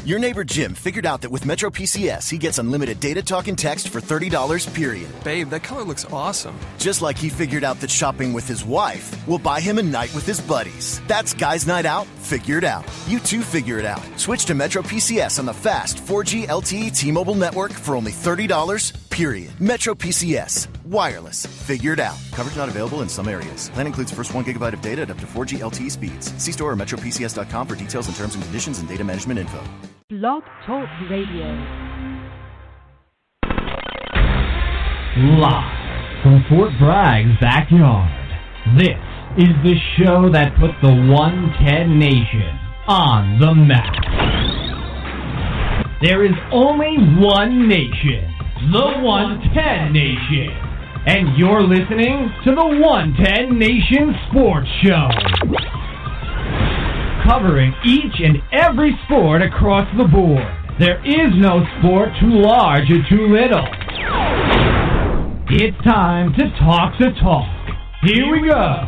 Your neighbor Jim figured out that with Metro PCS, he gets unlimited data, talk, and text for $30, period. Babe, that color looks awesome. Just like he figured out that shopping with his wife will buy him a night with his buddies. That's Guys Night Out, figured out. You too figure it out. Switch to Metro PCS on the fast 4G LTE T-Mobile network for only $30, period. Metro PCS. Wireless. Figured out. Coverage not available in some areas. Plan includes first 1 gigabyte of data at up to 4G LTE speeds. See store or metropcs.com for details and terms and conditions and data management info. Blog Talk Radio. Live from Fort Bragg's backyard, this is the show that put the 110 Nation on the map. There is only one nation, the 110 Nation, and you're listening to the 110 Nation Sports Show. Covering each and every sport across the board. There is no sport too large or too little. It's time to talk the talk. Here we go.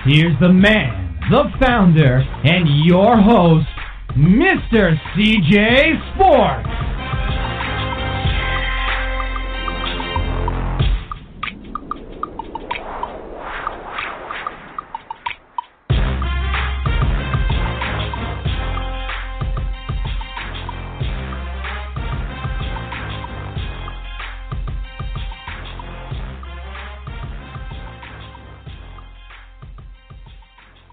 Here's the man, the founder, and your host, Mr. CJ Sports.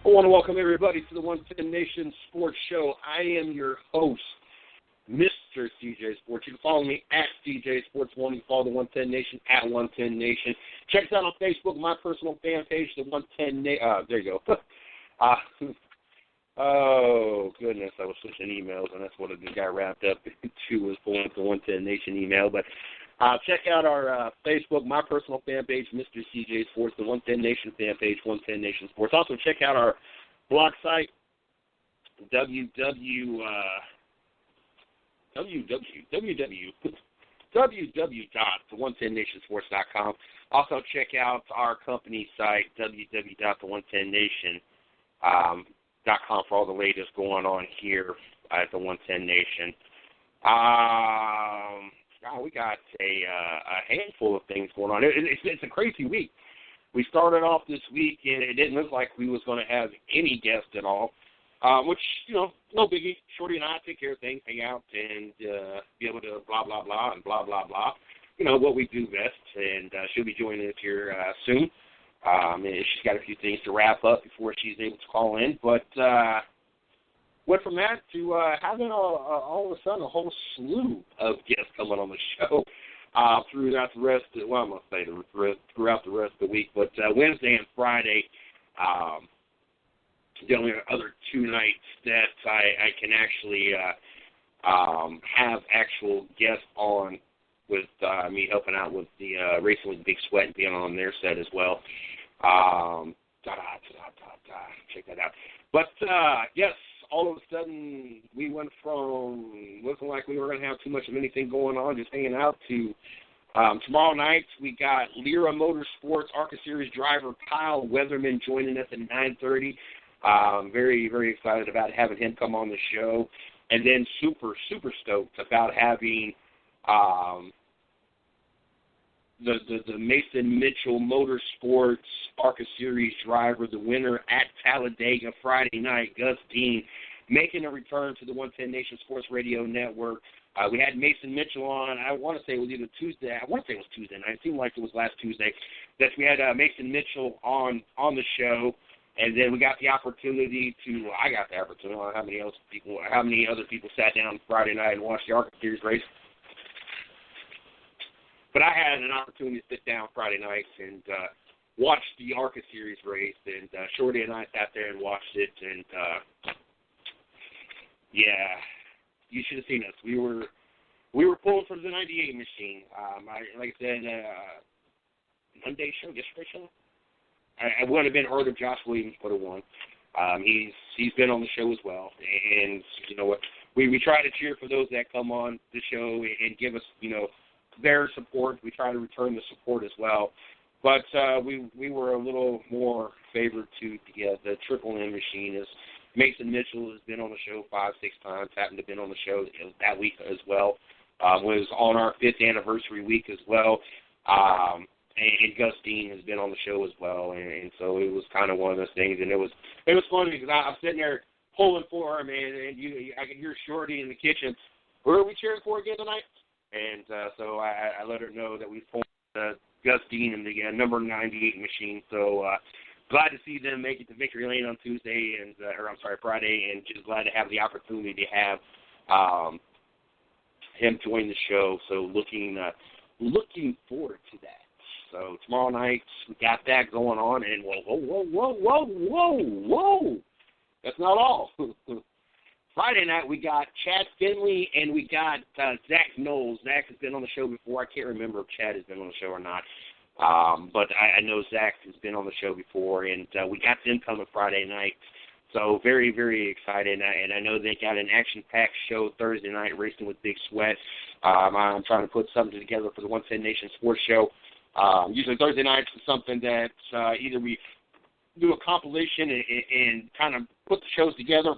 I want to welcome everybody to the 110 Nation Sports Show. I am your host, Mr. CJ Sports. You can follow me at CJ Sports 1. You can follow the 110 Nation at 110 Nation. Check us out on Facebook, my personal fan page, the 110 Nation. There you go. Oh, goodness. I was switching emails, and that's what the guy wrapped up into was pulling up the 110 Nation email. But check out our Facebook, my personal fan page, Mr. CJ Sports, the 110 Nation fan page, 110 Nation Sports. Also, check out our blog site, www.the110nationsports.com. Also, check out our company site, www.the110nation.com for all the latest going on here at the 110 Nation. We got a handful of things going on. It's a crazy week. We started off this week, and it didn't look like we was going to have any guests at all, which, no biggie. Shorty and I take care of things, hang out, and be able to blah, blah, blah, and blah, blah, blah. What we do best, and she'll be joining us here soon. She's got a few things to wrap up before she's able to call in, but went from that to having all of a sudden a whole slew of guests coming on the show throughout the rest of the week. But Wednesday and Friday, the only other two nights that I can actually have actual guests on with me helping out with the Racing with Big Sweat and being on their set as well. Check that out. But, yes, all of a sudden we went from looking like we were going to have too much of anything going on, just hanging out, to tomorrow night we got Lyra Motorsports ARCA Series driver Kyle Weatherman joining us at 9:30. Very, very excited about having him come on the show. And then super, super stoked about having the Mason Mitchell Motorsports ARCA Series driver, the winner at Talladega Friday night, Gus Dean, making a return to the 110 Nation Sports Radio Network. We had Mason Mitchell on, I want to say it was either Tuesday. I want to say it was Tuesday night. It seemed like it was last Tuesday that we had Mason Mitchell on the show. And then I got the opportunity, I don't know how many other people sat down Friday night and watched the ARCA Series race. But I had an opportunity to sit down Friday night and watch the ARCA Series race, and Shorty and I sat there and watched it, and yeah, you should have seen us. We were pulling for the 98 machine. Like I said, Monday show, yesterday show. I would have been heard of Josh Williams, would have won. He's been on the show as well, and you know what? We try to cheer for those that come on the show and give us, their support. We try to return the support as well. But we were a little more favored to the Triple M machine, Mason Mitchell has been on the show 5-6 times, happened to have been on the show that week as well. Was on our 5th anniversary week as well. And Gus Dean has been on the show as well, and so it was kind of one of those things. And it was funny because I'm sitting there pulling for him, and I can hear Shorty in the kitchen. Who are we cheering for again tonight? And so I let her know that we pulled Gus Dean in the number 98 machine. So glad to see them make it to Victory Lane on Friday, and just glad to have the opportunity to have him join the show. So looking forward to that. So tomorrow night we got that going on, and whoa. That's not all. Friday night we got Chad Finley and we got Zach Knowles. Zach has been on the show before. I can't remember if Chad has been on the show or not. But I know Zach has been on the show before, and we got them coming Friday night. So very, very excited, and I know they got an action-packed show Thursday night, Racing with Big Sweat. I'm trying to put something together for the 110 Nation Sports Show. Usually Thursday nights is something that either we do a compilation and kind of put the shows together,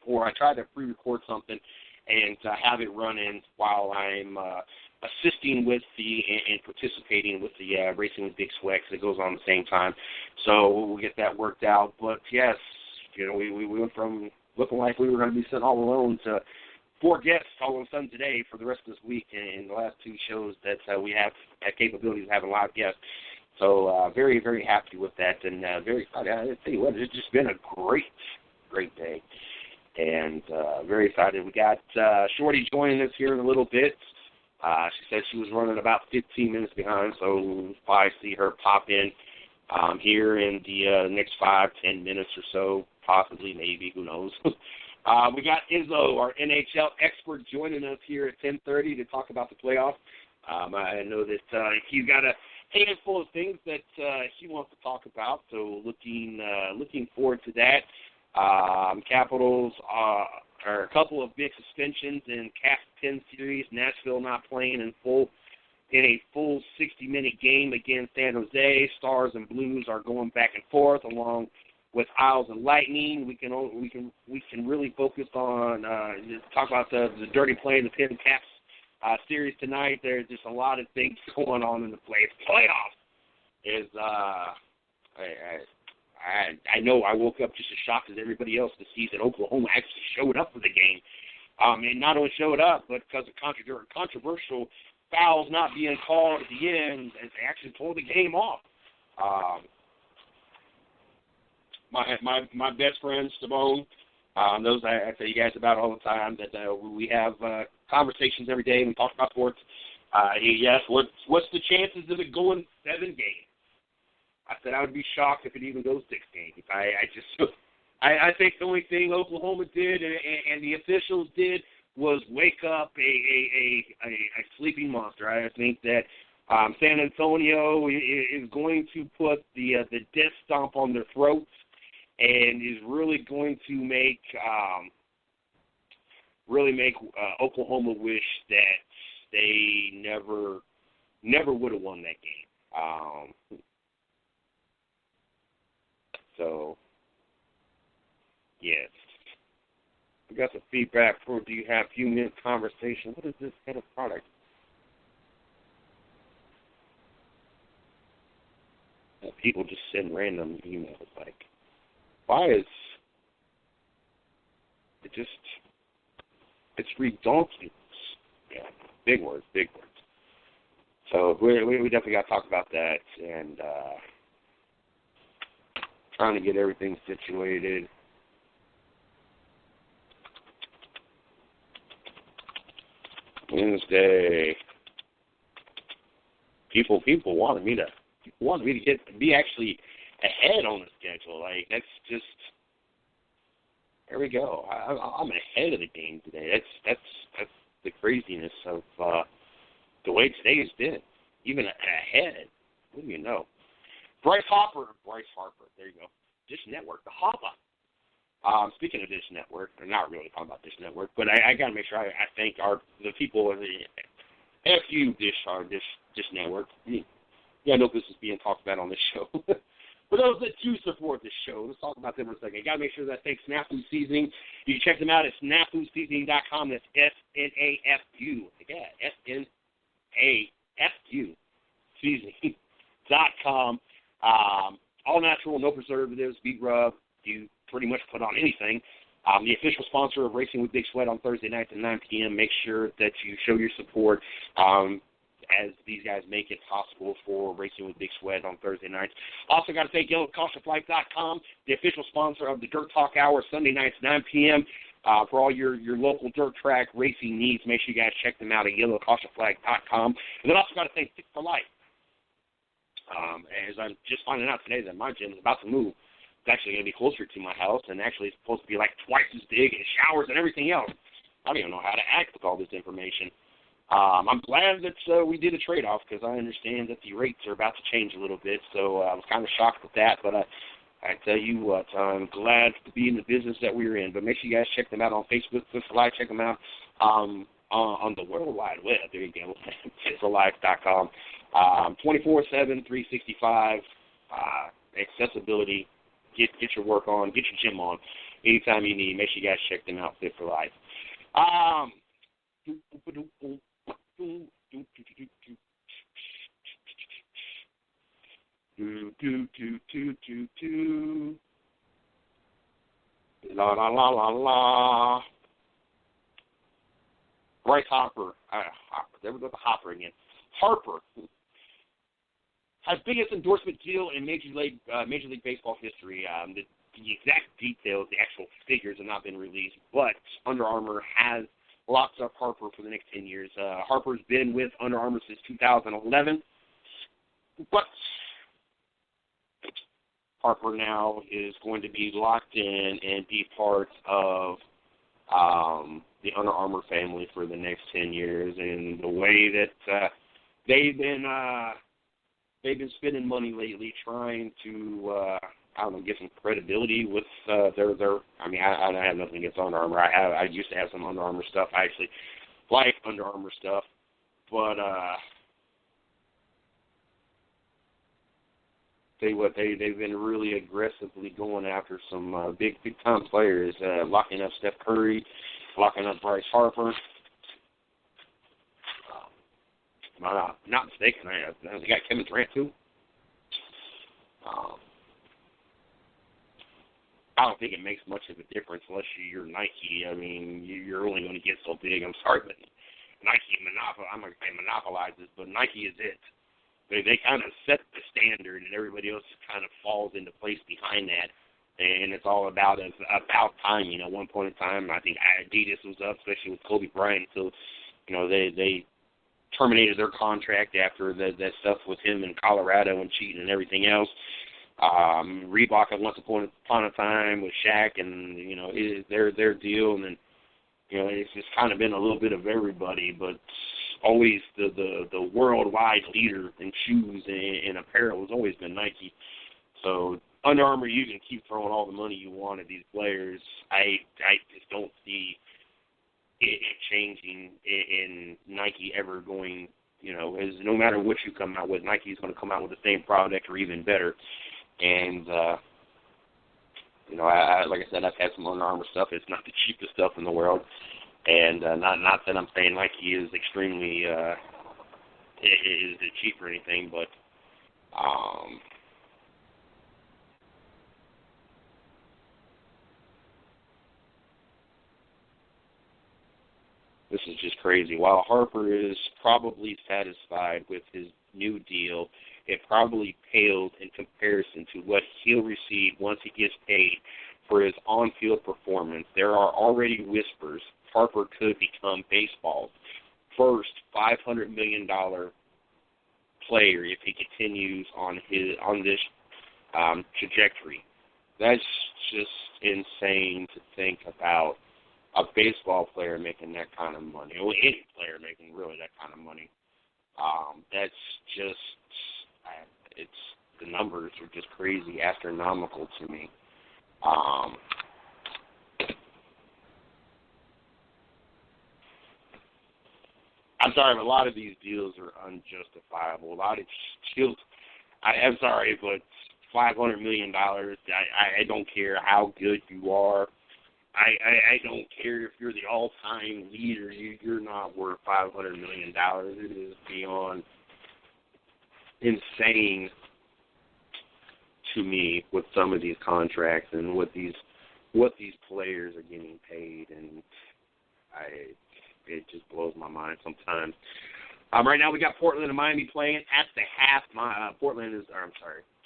or I try to pre-record something and have it running while I'm assisting with and participating with the Racing with Big Sweat, because it goes on at the same time. So we'll get that worked out. But yes, we went from looking like we were going to be sitting all alone to 4 guests all of a sudden today for the rest of this week, and the last 2 shows that we have capabilities of having live guests. So very, very happy with that, and very excited. I tell you what, it's just been a great day, and very excited. We got Shorty joining us here in a little bit. She said she was running about 15 minutes behind, so we'll probably see her pop in here in the next 5-10 minutes or so, possibly, maybe, who knows. We got Izzo, our NHL expert, joining us here at 10:30 to talk about the playoffs. I know that he's got a handful of things that he wants to talk about, so looking forward to that. Capitals are a couple of big suspensions in Cap 10 series. Nashville not playing in a full 60-minute game against San Jose. Stars and Blues are going back and forth along with Isles and Lightning. We can really focus on talk about the dirty play in the Pin Caps series tonight. There's just a lot of things going on in the playoffs. I know I woke up just as shocked as everybody else to see that Oklahoma actually showed up for the game. And not only showed up, but because of controversial fouls not being called at the end, they actually pulled the game off. My best friend, Simone, those I tell you guys about all the time, that we have conversations every day and we talk about sports. He asked, what's the chances of it going 7 games? I said I would be shocked if it even goes 6 games. I think the only thing Oklahoma did and the officials did was wake up a sleeping monster. I think that San Antonio is going to put the death stomp on their throats and is really going to make Oklahoma wish that they never would have won that game. So, yes. We got some feedback for do you have a few minute conversation? What is this kind of product? People just send random emails like, why is it just, it's redonkulous. Yeah, big words. So we definitely got to talk about that and trying to get everything situated. Wednesday. People wanted me to be actually ahead on the schedule. Like, that's just, there we go. I'm ahead of the game today. That's the craziness of the way today has been. Even ahead. What do you know? Bryce Harper, there you go. Dish Network, the Hopper. Speaking of Dish Network, they're not really talking about Dish Network, but I got to make sure I thank the people of the FU Dish Network. Yeah, I know this is being talked about on this show. For those that do support the show, let's talk about them for a second. You got to make sure that thanks Snafu Seasoning. You can check them out at snafuseasoning.com. That's S-N-A-F-U. Yeah, S-N-A-F-U. Seasoning.com. All natural, no preservatives, beet rub. You pretty much put on anything. The official sponsor of Racing with Big Sweat on Thursday nights at 9 p.m. Make sure that you show your support as these guys make it possible for Racing with Big Sweat on Thursday nights. Also got to thank YellowCautionFlight.com, the official sponsor of the Dirt Talk Hour, Sunday nights, 9 p.m. For all your local dirt track racing needs, make sure you guys check them out at YellowCautionFlight.com. And then also got to thank Stick for Life. As I'm just finding out today that my gym is about to move. It's actually going to be closer to my house, and actually it's supposed to be like twice as big, and showers and everything else. I don't even know how to act with all this information. I'm glad that we did a trade-off because I understand that the rates are about to change a little bit, so I was kind of shocked with that. But I tell you what, I'm glad to be in the business that we're in. But make sure you guys check them out on Facebook, Live. Check them out on the World Wide Web. There you go, FitForLife.com. 24/7, 365, accessibility. Get your work on, get your gym on anytime you need. Make sure you guys check them out, Fit for Life. La la la la la. Bryce Harper. There we go, the Hopper again. Harper has biggest endorsement deal in Major League Baseball history. The exact details, the actual figures have not been released, but Under Armour has locked up Harper for the next 10 years. Harper's been with Under Armour since 2011, but Harper now is going to be locked in and be part of the Under Armour family for the next 10 years. And the way that they've been spending money lately trying to, get some credibility with their. I mean, I have nothing against Under Armour. I used to have some Under Armour stuff. I actually like Under Armour stuff, but they've been really aggressively going after some big time players, locking up Steph Curry, locking up Bryce Harper. If I'm not mistaken, they got Kevin Durant too. I don't think it makes much of a difference unless you're Nike. I mean, you're only going to get so big. I'm sorry, but Nike monopolizes, but Nike is it. They kind of set the standard, and everybody else kind of falls into place behind that. And it's all about time. You know, one point in time, I think Adidas was up, especially with Kobe Bryant, until they terminated their contract after that stuff with him in Colorado and cheating and everything else. Reebok at once upon a time with Shaq and their deal, and then it's just kind of been a little bit of everybody, but always the worldwide leader in shoes and apparel has always been Nike. So Under Armour, you can keep throwing all the money you want at these players. I just don't see it changing in Nike ever going. Is no matter what you come out with, Nike's going to come out with the same product or even better. And like I said, I've had some Under Armour stuff. It's not the cheapest stuff in the world, and not that I'm saying Nike is extremely is cheap or anything, but this is just crazy. While Harper is probably satisfied with his new deal, it probably pales in comparison to what he'll receive once he gets paid for his on-field performance. There are already whispers Harper could become baseball's first $500 million player if he continues on this trajectory. That's just insane to think about. A baseball player making that kind of money, or any player making really that kind of money. That's just, the numbers are just crazy, astronomical to me. I'm sorry, but a lot of these deals are unjustifiable. A lot of deals, I'm sorry, but $500 million. I don't care how good you are. I don't care if you're the all-time leader. You're not worth $500 million. It is beyond insane to me with some of these contracts and what these players are getting paid, and it just blows my mind sometimes. Right now we got Portland and Miami playing at the half.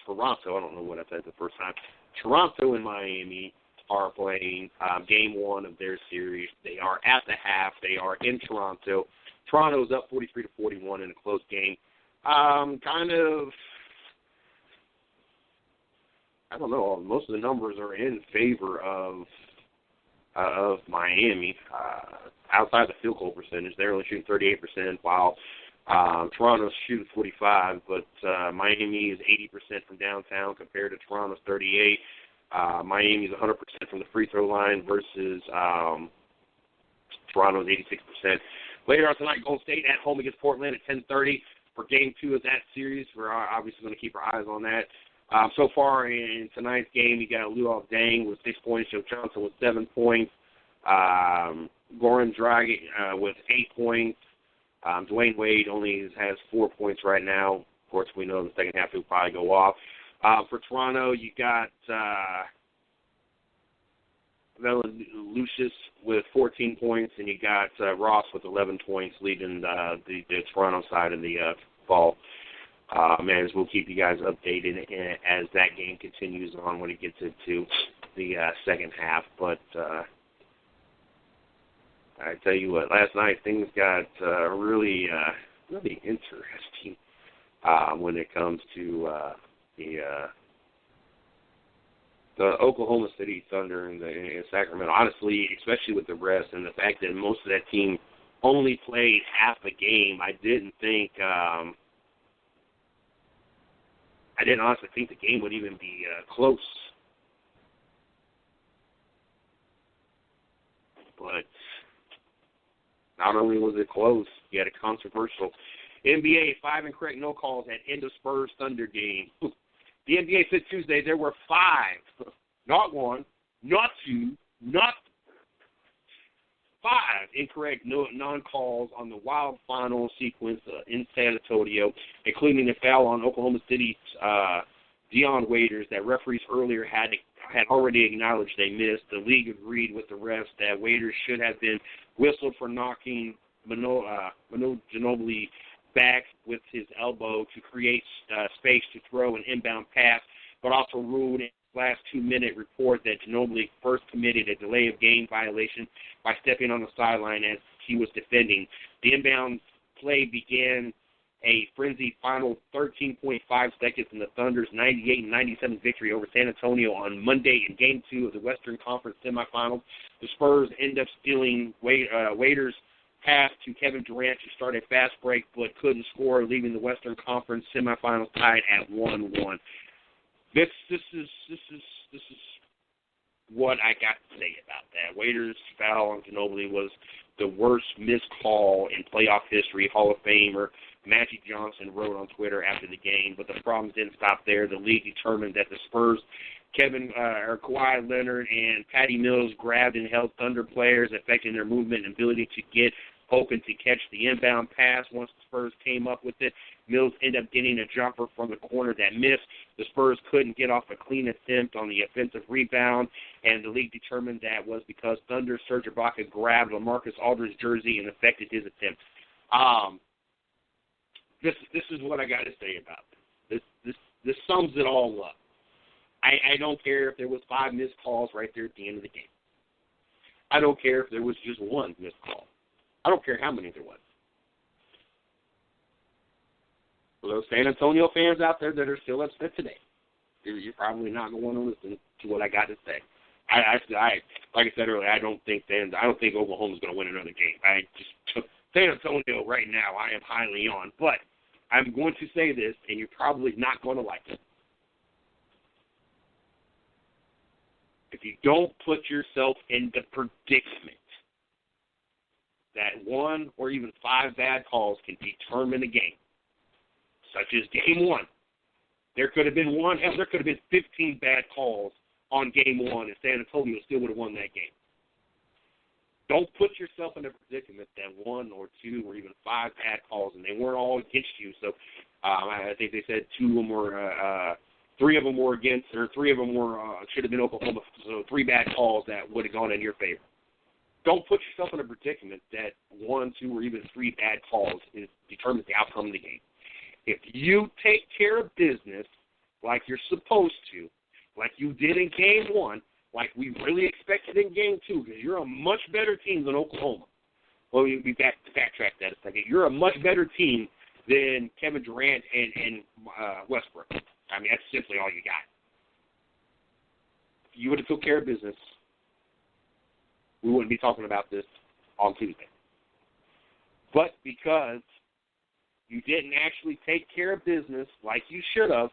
Toronto. I don't know what I said the first time. Toronto and Miami are playing game one of their series. They are at the half. They are in Toronto. Toronto's up 43-41 in a close game. I don't know. Most of the numbers are in favor of Miami. Outside the field goal percentage, they're only shooting 38%, while Toronto's shooting 45%, but Miami is 80% from downtown compared to Toronto's 38%. Miami's 100% from the free throw line versus Toronto's 86%. Later on tonight, Golden State at home against Portland at 10:30 for Game 2 of that series. We're obviously going to keep our eyes on that. So far in tonight's game, you got Luol Deng with 6 points, Joe Johnson with 7 points, Goran Dragic with 8 points. Dwayne Wade only has 4 points right now. Of course, we know the second half he'll probably go off. For Toronto, you got Lucius with 14 points, and you got Ross with 11 points, leading the Toronto side of the ball. As we'll keep you guys updated as that game continues on when it gets into the second half. But I tell you what, last night things got really interesting when it comes to the Oklahoma City Thunder and Sacramento. Honestly, especially with the rest and the fact that most of that team only played half a game, I didn't honestly think the game would even be close. But not only was it close, you had a controversial NBA 5 incorrect no calls at end of Spurs Thunder game. The NBA said Tuesday there were 5, not 1, not 2, not 5 incorrect non-calls on the Wild final sequence in San Antonio, including the foul on Oklahoma City's Dion Waiters that referees earlier had already acknowledged they missed. The league agreed with the refs that Waiters should have been whistled for knocking Manu Ginobili back with his elbow to create space to throw an inbound pass, but also ruled in the last 2-minute report that Ginobili first committed a delay of game violation by stepping on the sideline as he was defending. The inbound play began a frenzied final 13.5 seconds in the Thunder's 98-97 victory over San Antonio on Monday in Game 2 of the Western Conference semifinals. The Spurs end up stealing Waiters' pass to Kevin Durant to start a fast break, but couldn't score, leaving the Western Conference semifinals tied at 1-1. This is what I got to say about that. Waiters' foul on Ginobili was the worst missed call in playoff history. Hall of Famer Magic Johnson wrote on Twitter after the game, but the problems didn't stop there. The league determined that the Spurs, Kawhi Leonard and Patty Mills grabbed and held Thunder players, affecting their movement and ability to get open to catch the inbound pass. Once the Spurs came up with it, Mills ended up getting a jumper from the corner that missed. The Spurs couldn't get off a clean attempt on the offensive rebound, and the league determined that was because Thunder Serge Ibaka grabbed LaMarcus Aldridge's jersey and affected his attempt. This is what I got to say about this. This sums it all up. I don't care if there was 5 missed calls right there at the end of the game. I don't care if there was just 1 missed call. I don't care how many there was. For those San Antonio fans out there that are still upset today, you're probably not going to want to listen to what I got to say. I like I said earlier, I don't think Oklahoma's going to win another game. San Antonio right now, I am highly on, but I'm going to say this, and you're probably not going to like it. If you don't put yourself in the predicament that 1 or even 5 bad calls can determine a game, such as Game 1, There could have been one. Hell, there could have been 15 bad calls on game one, and San Antonio still would have won that game. Don't put yourself in a predicament that 1 or 2 or even 5 bad calls, and they weren't all against you. So I think they said 2 of them were, 3 of them were against, or 3 of them were should have been Oklahoma. So 3 bad calls that would have gone in your favor. Don't put yourself in a predicament that 1, 2, or even 3 bad calls determines the outcome of the game. If you take care of business like you're supposed to, like you did in game 1, like we really expected in game 2, because you're a much better team than Oklahoma. Well, we backtrack that a second. You're a much better team than Kevin Durant and Westbrook. I mean, that's simply all you got. If you would have took care of business, we wouldn't be talking about this on Tuesday. But because you didn't actually take care of business like you should have,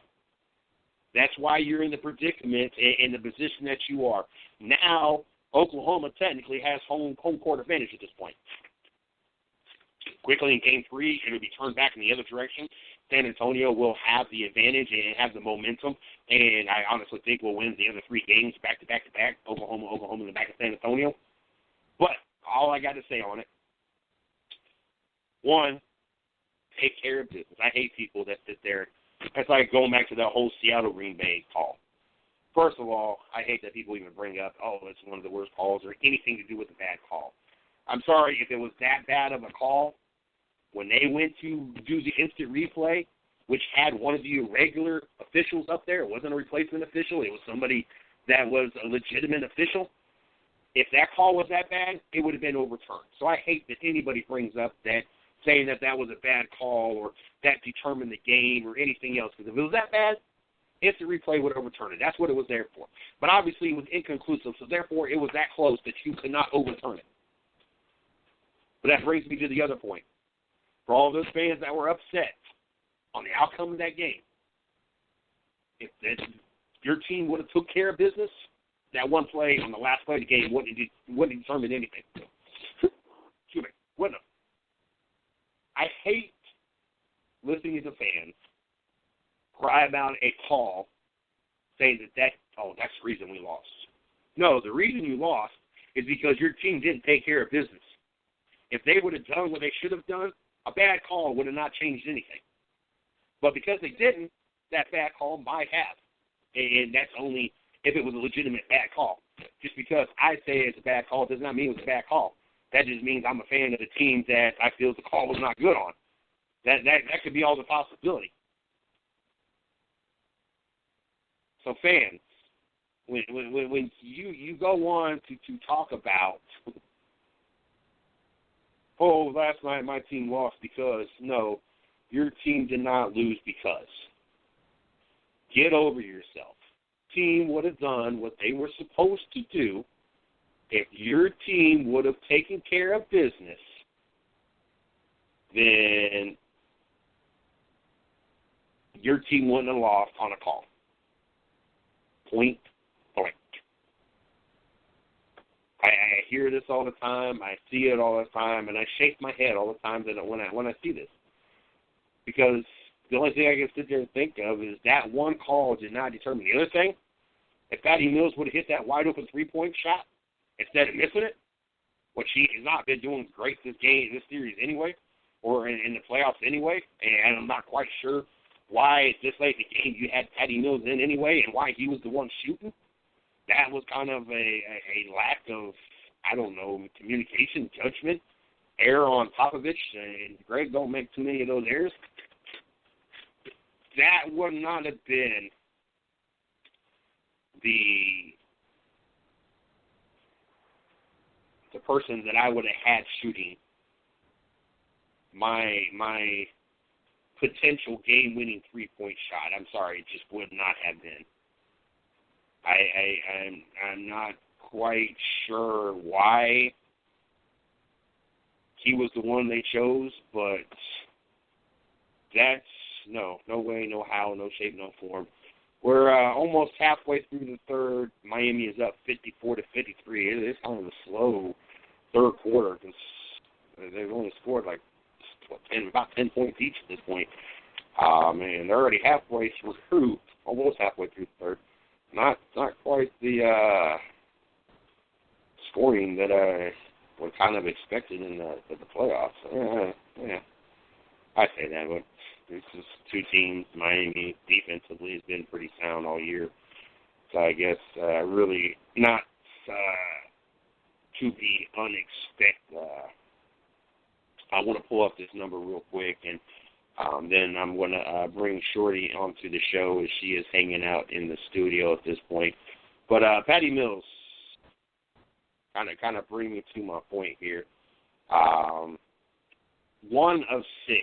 that's why you're in the predicament in the position that you are. Now, Oklahoma technically has home court advantage at this point. Quickly in Game 3, it'll be turned back in the other direction. San Antonio will have the advantage and have the momentum, and I honestly think we'll win the other 3 games back-to-back, Oklahoma, and the back of San Antonio. But all I got to say on it, 1, take care of business. I hate people that sit there. It's like going back to that whole Seattle-Green Bay call. First of all, I hate that people even bring up, it's one of the worst calls or anything to do with a bad call. I'm sorry if it was that bad of a call. When they went to do the instant replay, which had one of the irregular officials up there, it wasn't a replacement official, it was somebody that was a legitimate official. If that call was that bad, it would have been overturned. So I hate that anybody brings up that, saying that was a bad call or that determined the game or anything else. Because if it was that bad, instant replay would overturn it. That's what it was there for. But obviously it was inconclusive, so therefore it was that close that you could not overturn it. But that brings me to the other point. For all those fans that were upset on the outcome of that game, if your team would have took care of business, that one play on the last play of the game wouldn't determine anything. Excuse me. Wouldn't have. I hate listening to fans cry about a call saying that's the reason we lost. No, the reason you lost is because your team didn't take care of business. If they would have done what they should have done, a bad call would have not changed anything. But because they didn't, that bad call might have. And that's only if it was a legitimate bad call. Just because I say it's a bad call does not mean it was a bad call. That just means I'm a fan of the team that I feel the call was not good on. That could be all the possibility. So fans, when you go on to talk about, last night my team lost because, no, your team did not lose because. Get over yourself. Team would have done what they were supposed to do. If your team would have taken care of business, then your team wouldn't have lost on a call. Point blank. I hear this all the time. I see it all the time, and I shake my head all the time when I see this. Because the only thing I can sit there and think of is that one call did not determine the other thing. If Patty Mills would have hit that wide-open three-point shot instead of missing it, which he has not been doing great this series anyway, or in the playoffs anyway, and I'm not quite sure why this late in the game you had Patty Mills in anyway and why he was the one shooting. That was kind of a lack of, communication, judgment, error on Popovich, and Greg don't make too many of those errors. That would not have been the person that I would have had shooting my potential game-winning three-point shot. I'm sorry, it just would not have been. I'm not quite sure why he was the one they chose, but that's no way, no how, no shape, no form. We're almost halfway through the third. Miami is up 54-53. It's kind of a slow third quarter because they've only scored about 10 points each at this point. Man, they're already halfway through, almost halfway through the third. Not quite the scoring that I was kind of expected in the playoffs. Yeah, I say that, but it's just two teams. Miami defensively has been pretty sound all year, so I guess really not to be unexpected. I want to pull up this number real quick, and then I'm going to bring Shorty onto the show as she is hanging out in the studio at this point. But Patty Mills, kind of bring me to my point here. 1 of 6.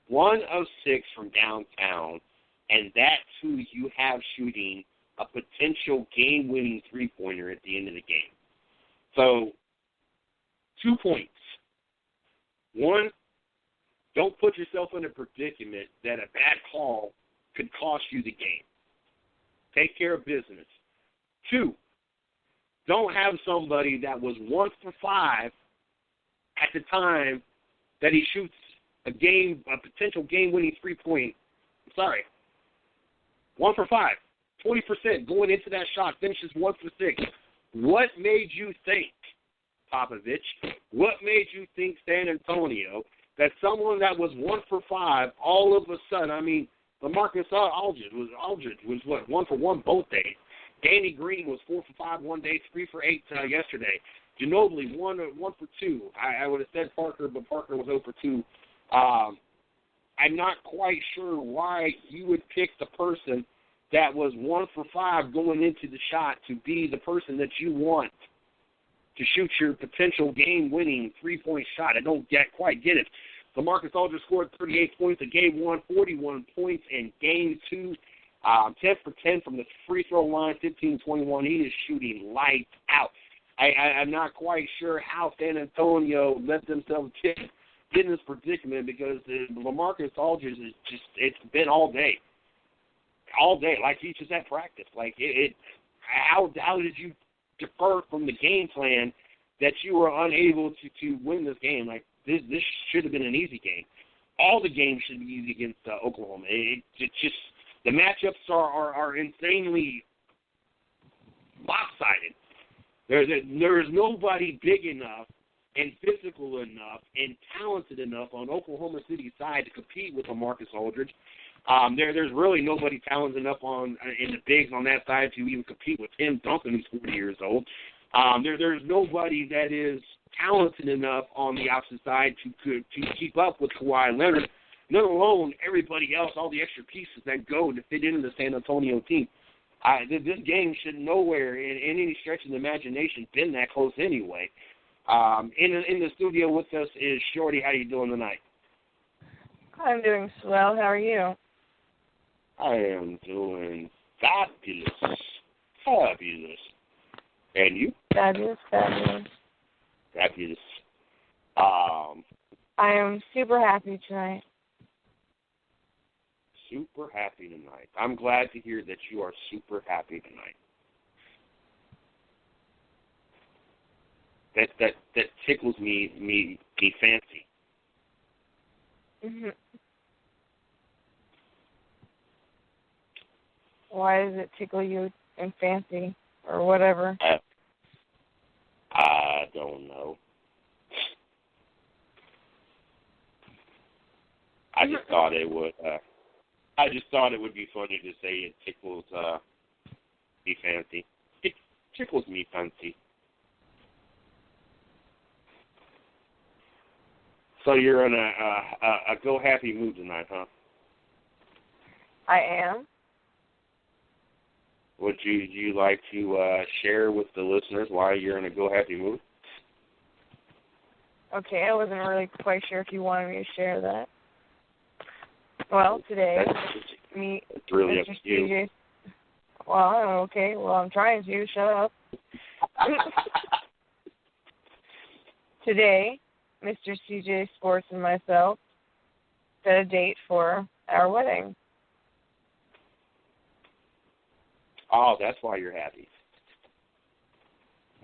1 of 6 from downtown, and that's who you have shooting a potential game-winning three-pointer at the end of the game. So, 2 points. 1, don't put yourself in a predicament that a bad call could cost you the game. Take care of business. 2, don't have somebody that was 1 for 5 at the time that he shoots a potential game-winning three-point. 1 for 5, 20% going into that shot, finishes 1 for 6. What made you think, Popovich, what made you think, San Antonio, that someone that was 1 for 5 all of a sudden, I mean, LaMarcus Aldridge was what, 1 for 1 both days. Danny Green was 4 for 5 one day, 3 for 8 yesterday. Ginobili 1 for 2. I would have said Parker, but Parker was 0 for 2. I'm not quite sure why you would pick the person that was 1 for 5 going into the shot to be the person that you want to shoot your potential game-winning three-point shot. I don't quite get it. LaMarcus Aldridge scored 38 points in Game 1, 41 points in Game 2, 10 for 10 from the free throw line, 15-21. He is shooting lights out. I'm not quite sure how San Antonio let themselves get in this predicament because LaMarcus Aldridge is just, it's been all day, like he's just at practice. Like, how did you defer from the game plan that you were unable to win this game? Like, this should have been an easy game. All the games should be easy against Oklahoma. It just, the matchups are insanely lopsided. There's nobody big enough and physical enough and talented enough on Oklahoma City's side to compete with LaMarcus Aldridge. There's really nobody talented enough in the bigs on that side to even compete with Tim Duncan, who's 40 years old. There's nobody that is talented enough on the opposite side to keep up with Kawhi Leonard, let alone everybody else, all the extra pieces that go to fit into the San Antonio team. This game should nowhere in any stretch of the imagination been that close anyway. In the studio with us is Shorty. How you doing tonight? I'm doing swell. How are you? I am doing fabulous. Fabulous. And you? Fabulous. Fabulous. I am super happy tonight. Super happy tonight. I'm glad to hear that you are super happy tonight. That tickles me fancy. Mm-hmm. Why does it tickle you and fancy or whatever? I don't know. I just thought it would. I just thought it would be funny to say it tickles me fancy. It tickles me fancy. So you're in a go happy mood tonight, huh? I am. Would you like to share with the listeners why you're in a go happy mood? Okay, I wasn't really quite sure if you wanted me to share that. Well, today, it's really up Mr. to you. CJ. Well, okay. Well, I'm trying to. Shut up. Today, Mr. CJ Sports and myself set a date for our wedding. Oh, that's why you're happy.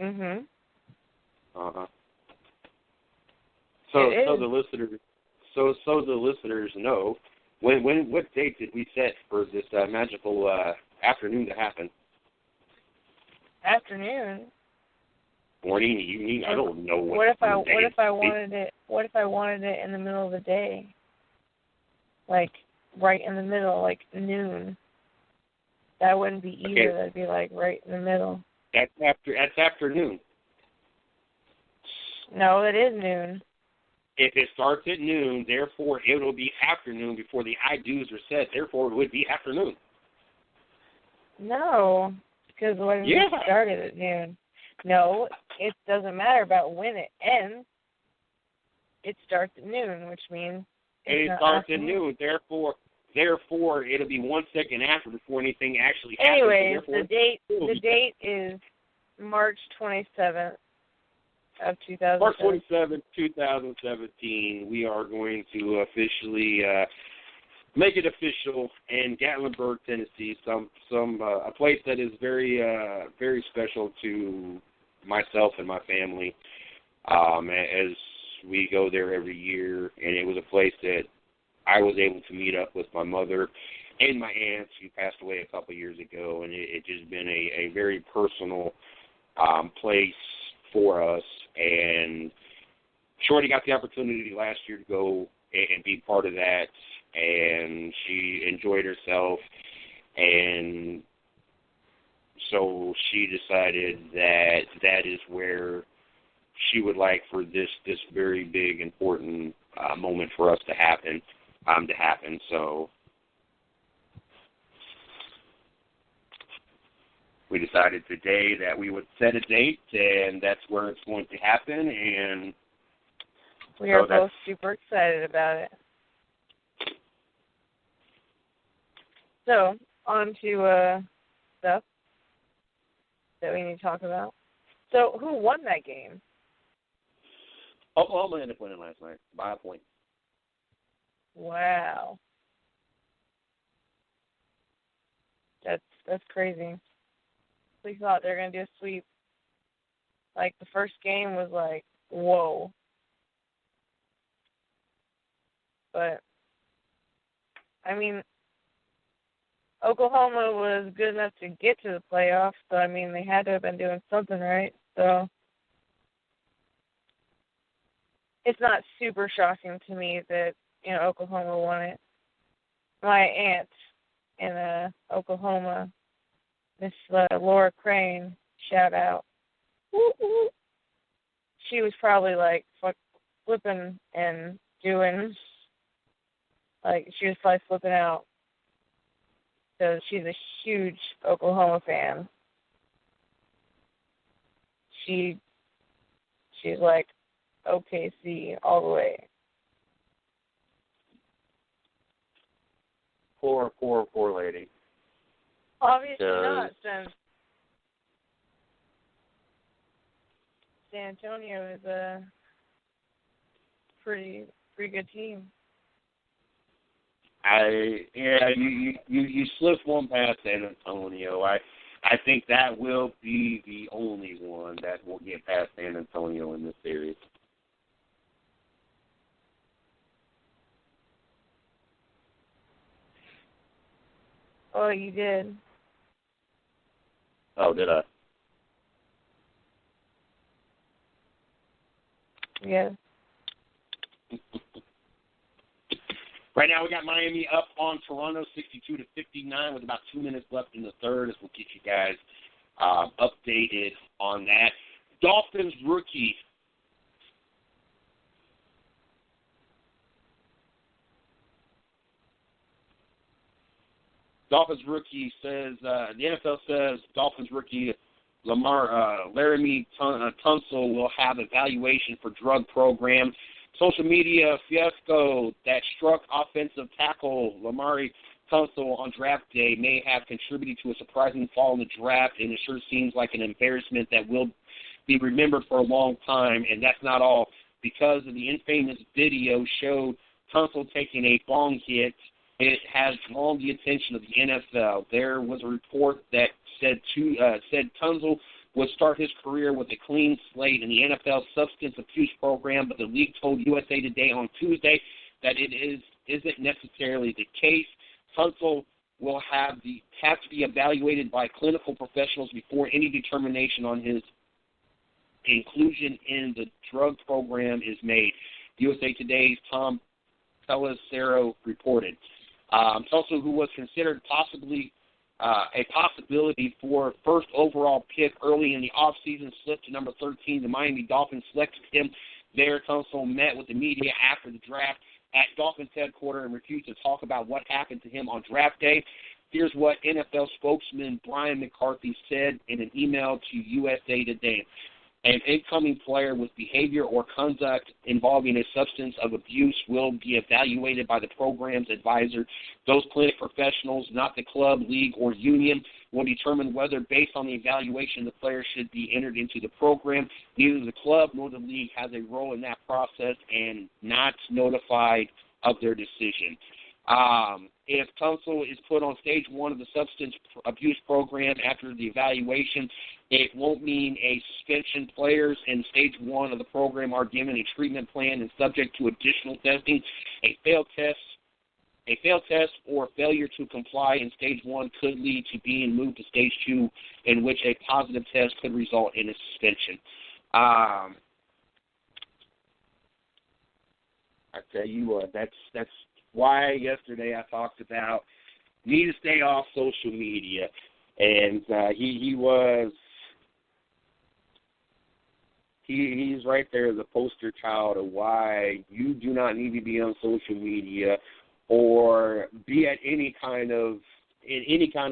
Mhm. Uh-huh. So the so the listeners know, what date did we set for this magical afternoon to happen? Afternoon. Morning, evening. I don't know What if I wanted it in the middle of the day? Like right in the middle, like noon. That wouldn't be either. Okay. That'd be like right in the middle. That's afternoon. No, it is noon. If it starts at noon, therefore it will be afternoon before the I do's are said. Therefore, it would be afternoon. No, because when we started at noon. No, it doesn't matter about when it ends. It starts at noon, which means it starts at noon. Therefore, it'll be 1 second after before anything actually happens. Anyways, the date is March 27th of 2017. March 27th, 2017. We are going to officially make it official in Gatlinburg, Tennessee. A place that is very very special to myself and my family, as we go there every year. And it was a place that I was able to meet up with my mother and my aunts who passed away a couple of years ago, and it just been a very personal place for us. And Shorty got the opportunity last year to go and be part of that, and she enjoyed herself, and so she decided that is where she would like for this very big, important moment for us to happen. So we decided today that we would set a date, and that's where it's going to happen. And we are both super excited about it. So on to stuff that we need to talk about. So who won that game? Oklahoma ended up winning last night by a point. Wow. That's crazy. We thought they were going to do a sweep. Like, the first game was like, whoa. But, I mean, Oklahoma was good enough to get to the playoffs, so, I mean, they had to have been doing something right. So, it's not super shocking to me that, Oklahoma won it. My aunt in Oklahoma, Miss Laura Crane, shout out. Woo-hoo. She was probably like flipping and doing, like she was probably flipping out. So she's a huge Oklahoma fan. She's like OKC all the way. Poor lady. Obviously not, since San Antonio is a pretty good team. You slipped one past San Antonio. I think that will be the only one that will get past San Antonio in this series. Oh, you did. Oh, did I? Yeah. Right now we got Miami up on Toronto 62-59 with about 2 minutes left in the third, as we'll get you guys updated on that. Dolphins rookie says, the NFL says Dolphins rookie Laramie Tunsil will have evaluation for drug program. Social media fiasco that struck offensive tackle Laramie Tunsil on draft day may have contributed to a surprising fall in the draft, and it sure seems like an embarrassment that will be remembered for a long time. And that's not all, because of the infamous video showed Tunsil taking a bong hit. It has drawn the attention of the NFL. There was a report that said Tunsil would start his career with a clean slate in the NFL substance abuse program, but the league told USA Today on Tuesday that it isn't necessarily the case. Tunsil will have to be evaluated by clinical professionals before any determination on his inclusion in the drug program is made. USA Today's Tom Pelissero reported. Tunsil, who was considered a possibility for first overall pick early in the offseason, slipped to number 13. The Miami Dolphins selected him there. Tunsil met with the media after the draft at Dolphins headquarters and refused to talk about what happened to him on draft day. Here's what NFL spokesman Brian McCarthy said in an email to USA Today. An incoming player with behavior or conduct involving a substance of abuse will be evaluated by the program's advisor. Those clinic professionals, not the club, league, or union, will determine whether, based on the evaluation, the player should be entered into the program. Neither the club nor the league has a role in that process and not notified of their decision. If Tunsil is put on stage 1 of the substance abuse program after the evaluation, it won't mean a suspension. Players in stage 1 of the program are given a treatment plan and subject to additional testing. A failed test or failure to comply in stage 1 could lead to being moved to stage 2, in which a positive test could result in a suspension. I tell you what, that's why yesterday I talked about need to stay off social media, and he's right there, the poster child of why you do not need to be on social media or be at in any kind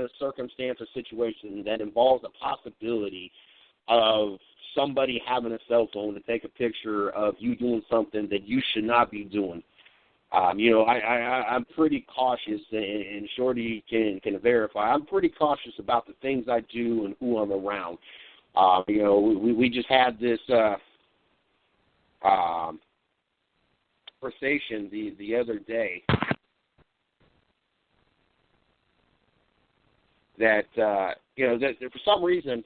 of circumstance or situation that involves the possibility of somebody having a cell phone to take a picture of you doing something that you should not be doing. I'm pretty cautious, and Shorty can verify. I'm pretty cautious about the things I do and who I'm around. We just had this conversation the other day that that for some reason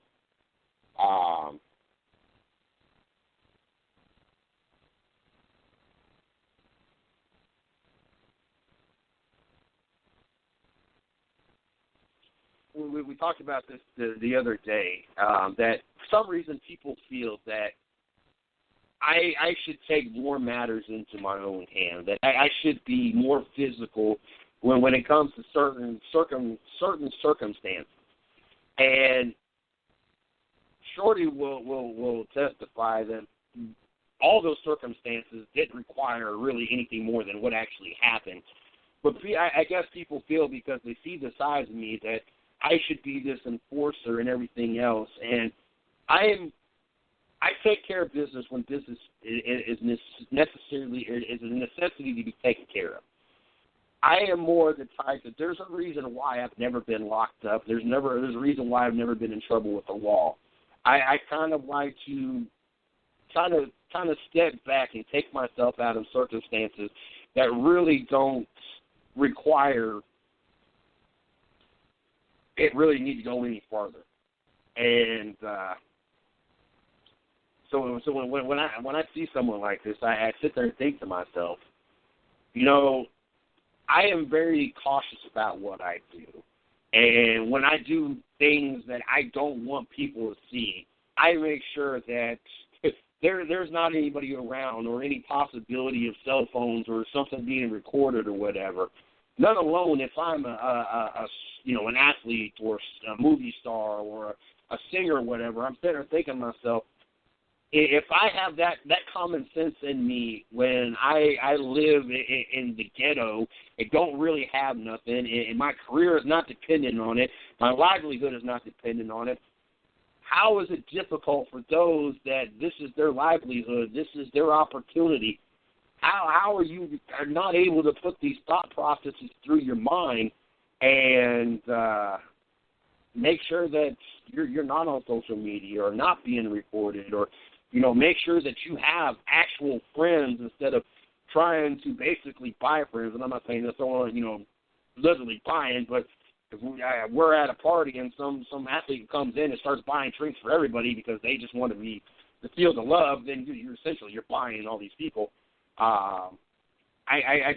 we talked about this the other day, that for some reason people feel that I should take more matters into my own hand, that I should be more physical when it comes to certain circumstances. And Shorty will testify that all those circumstances didn't require really anything more than what actually happened. But I guess people feel because they see the size of me that I should be this enforcer and everything else. And I take care of business when business is a necessity to be taken care of. I am more the type that there's a reason why I've never been locked up. There's a reason why I've never been in trouble with the law. I kind of like to kind of step back and take myself out of circumstances that really don't require it really need to go any farther. And so when I see someone like this, I sit there and think to myself, I am very cautious about what I do. And when I do things that I don't want people to see, I make sure that there's not anybody around or any possibility of cell phones or something being recorded or whatever. Let alone if I'm an athlete or a movie star or a singer or whatever. I'm sitting there thinking to myself, if I have that common sense in me when I live in the ghetto and don't really have nothing, and my career is not dependent on it, my livelihood is not dependent on it, how is it difficult for those that this is their livelihood, this is their opportunity? How are you not able to put these thought processes through your mind and make sure that you're not on social media or not being recorded, or make sure that you have actual friends instead of trying to basically buy friends? And I'm not saying that's all, literally buying, but if we're at a party and some athlete comes in and starts buying drinks for everybody because they just want to feel the love, then you're buying all these people. I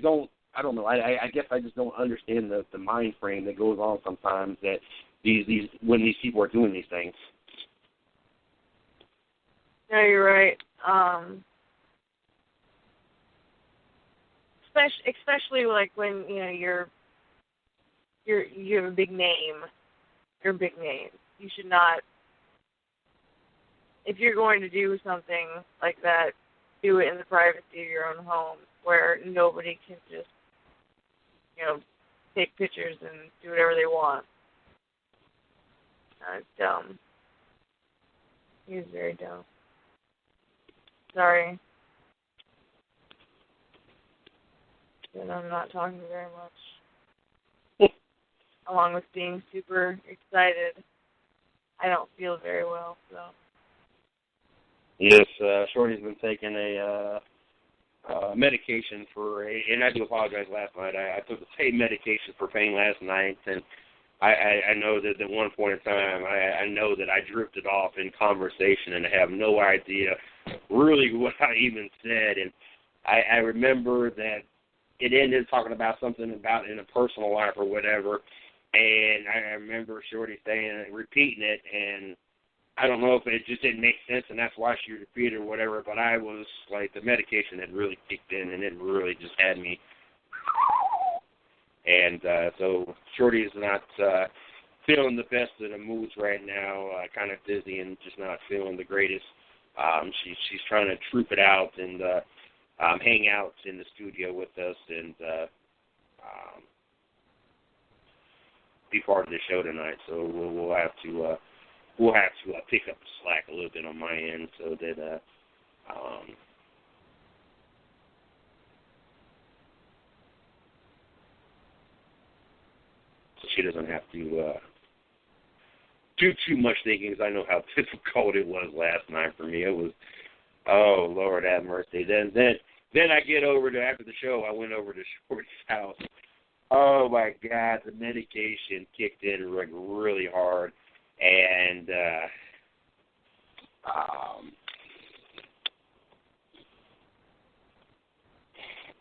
don't know. I guess I just don't understand the mind frame that goes on sometimes that when these people are doing these things. No, you're right. Especially like when you have a big name. You're a big name. You should not. If you're going to do something like that, do it in the privacy of your own home, where nobody can just take pictures and do whatever they want. It's dumb. He was very dumb. Sorry. And I'm not talking very much. Along with being super excited, I don't feel very well, so. Yes, Shorty's been taking a medication and I do apologize last night. I took the same medication for pain last night, and I know that at one point in time, I know that I drifted off in conversation and I have no idea really what I even said. And I remember that it ended talking about something about in a personal life or whatever, and I remember Shorty repeating it, and I don't know if it just didn't make sense, and that's why she repeated or whatever, but I was like, the medication had really kicked in, and it really just had me. And so Shorty is not feeling the best of the moods right now, kind of dizzy and just not feeling the greatest. She's trying to troop it out and hang out in the studio with us and be part of the show tonight. So we'll have to pick up the slack a little bit on my end so that so she doesn't have to do too much thinking, because I know how difficult it was last night for me. It was, oh Lord have mercy. Then I get over to, after the show, I went over to Shorty's house. Oh my God, the medication kicked in like really hard. And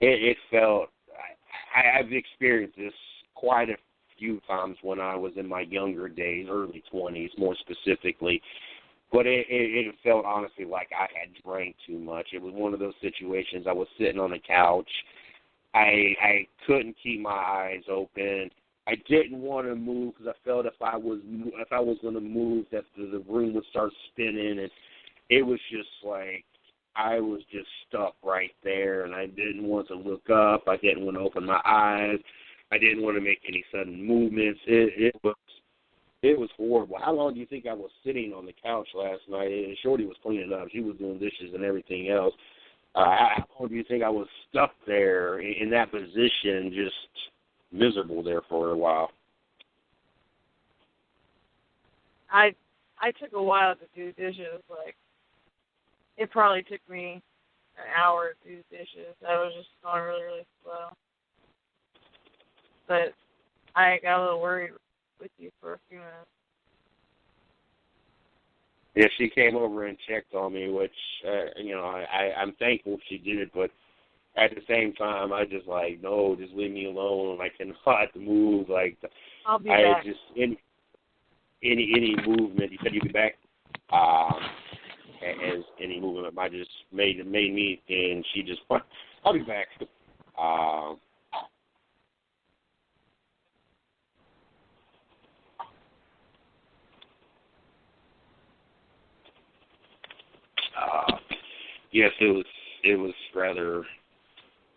it felt, I've experienced this quite a few times when I was in my younger days, early 20s more specifically, but it felt honestly like I had drank too much. It was one of those situations. I was sitting on the couch. I couldn't keep my eyes open. I didn't want to move because I felt if I was going to move, that the room would start spinning, and it was just like I was just stuck right there, and I didn't want to look up. I didn't want to open my eyes. I didn't want to make any sudden movements. It was horrible. How long do you think I was sitting on the couch last night? And Shorty was cleaning up. She was doing dishes and everything else. How long do you think I was stuck there in that position, just miserable there for a while? I took a while to do dishes. Like, it probably took me an hour to do dishes. I was just going really, really slow. But I got a little worried with you for a few minutes. Yeah, she came over and checked on me, which, I'm thankful she did, but at the same time, I just like, no, just leave me alone. I cannot move. Like, I'll be back. Just any movement. You said you'd be back. As any movement might just made me, and she just, I'll be back. Yes, it was rather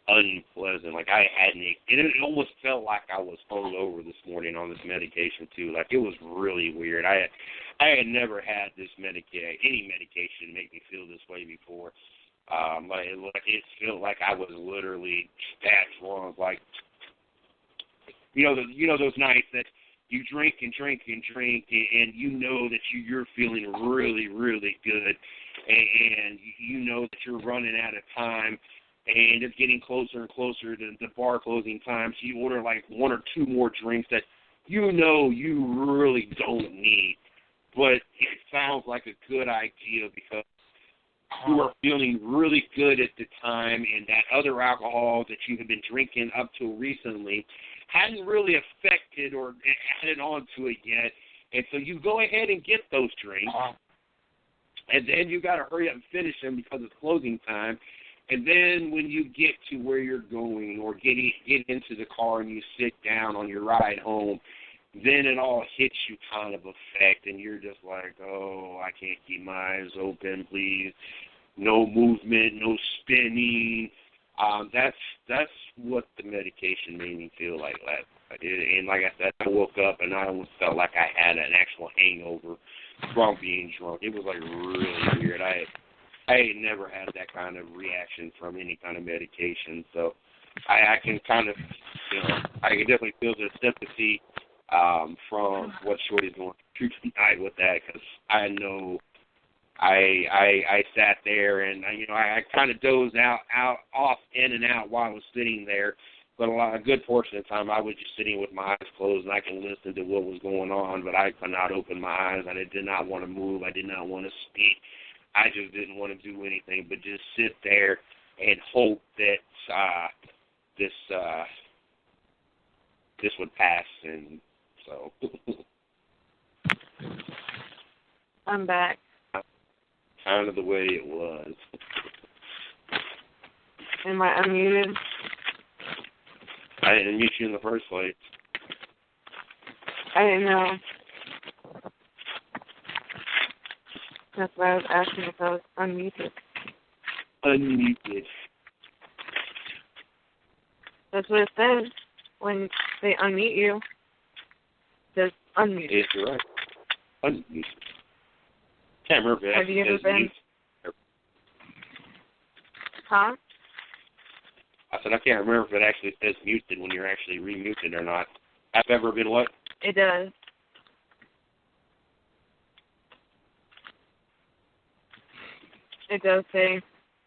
unpleasant. Like it almost felt like I was hungover this morning on this medication too. Like, it was really weird. I had never had any medication make me feel this way before. Like it felt like I was literally that drunk. Like, those nights that you drink and drink and drink, and you know that you're feeling really, really good, and you know that you're running out of time, and it's getting closer and closer to the bar closing time, so you order like one or two more drinks that you really don't need, but it sounds like a good idea because you were feeling really good at the time, and that other alcohol that you had been drinking up till recently hadn't really affected or added on to it yet. And so you go ahead and get those drinks, and then you got to hurry up and finish them because it's closing time. And then when you get to where you're going or get into the car and you sit down on your ride home, then it all hits you kind of effect, and you're just like, oh, I can't keep my eyes open, please. No movement, no spinning. That's what the medication made me feel like last night. And like I said, I woke up and I almost felt like I had an actual hangover from being drunk. It was like really weird. I had never had that kind of reaction from any kind of medication. So I can kind of, I can definitely feel the sympathy from what Shorty's going through tonight with that, because I know I sat there and I kind of dozed off in and out while I was sitting there, but a good portion of the time I was just sitting with my eyes closed and I can listen to what was going on, but I could not open my eyes. I did not want to move. I did not want to speak. I just didn't want to do anything but just sit there and hope that this would pass. And so I'm back. Kind of the way it was. Am I unmuted? I didn't mute you in the first place. I didn't know. That's why I was asking if I was unmuted. Unmuted. That's what it says when they unmute you. It says unmuted. Yes, you're right. Unmuted. Can't remember if it Have you ever says been? mute. Huh? I said I can't remember if it actually says muted when you're actually remuted or not. Have ever been what? It does. It does say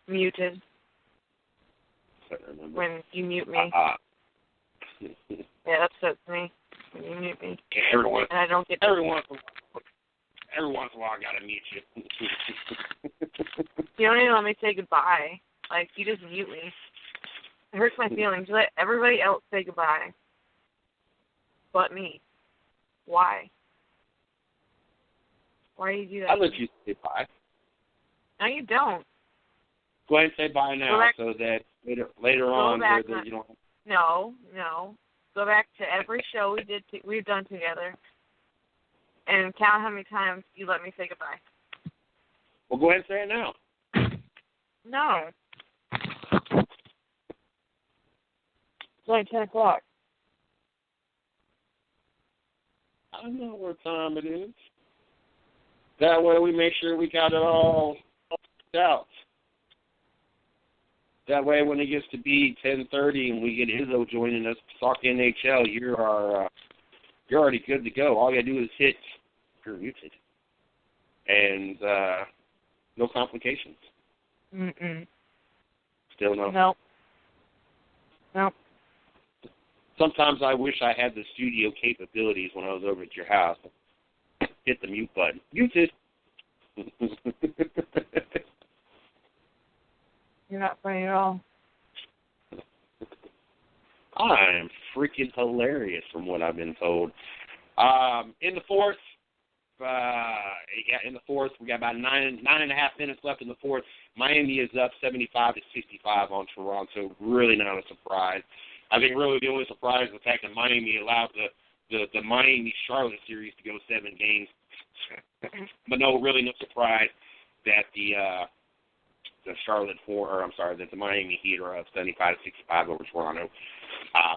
muted when you mute me. Yeah, that upsets me when you mute me. Every once And I don't get in a while I gotta mute you. You don't even let me say goodbye. Like, you just mute me. It hurts my feelings. You let everybody else say goodbye. But me. Why? Why do you do that? I let you say bye. No, you don't. Go ahead and say bye now so that later on you don't. No. Go back to every show we've done together and count how many times you let me say goodbye. Well, go ahead and say it now. No. It's only 10 o'clock. I know what time it is. That way we make sure we got it all out. That way when it gets to be 10:30 and we get Izzo joining us to talk NHL, you're already good to go. All you got to do is hit you're muted. And no complications. Mm-mm. Still no? Nope. Sometimes I wish I had the studio capabilities when I was over at your house. Hit the mute button. Muted. You're not funny at all. I am freaking hilarious from what I've been told. In the fourth, we got about nine and a half minutes left in the fourth. Miami is up 75-65 on Toronto. Really not a surprise. I think really the only surprise is the fact that Miami allowed the Miami-Charlotte series to go 7 games. But no, really no surprise that the Miami Heat are up 75-65 over Toronto.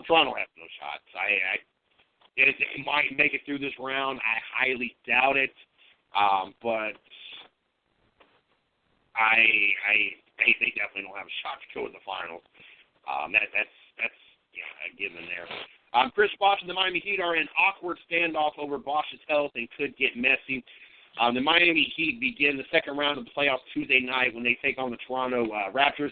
Toronto has no shots. It might make it through this round. I highly doubt it. But they definitely don't have a shot to go to the finals. That's a given there. Chris Bosh and the Miami Heat are in an awkward standoff over Bosh's health and could get messy. The Miami Heat begin the second round of the playoffs Tuesday night when they take on the Toronto Raptors.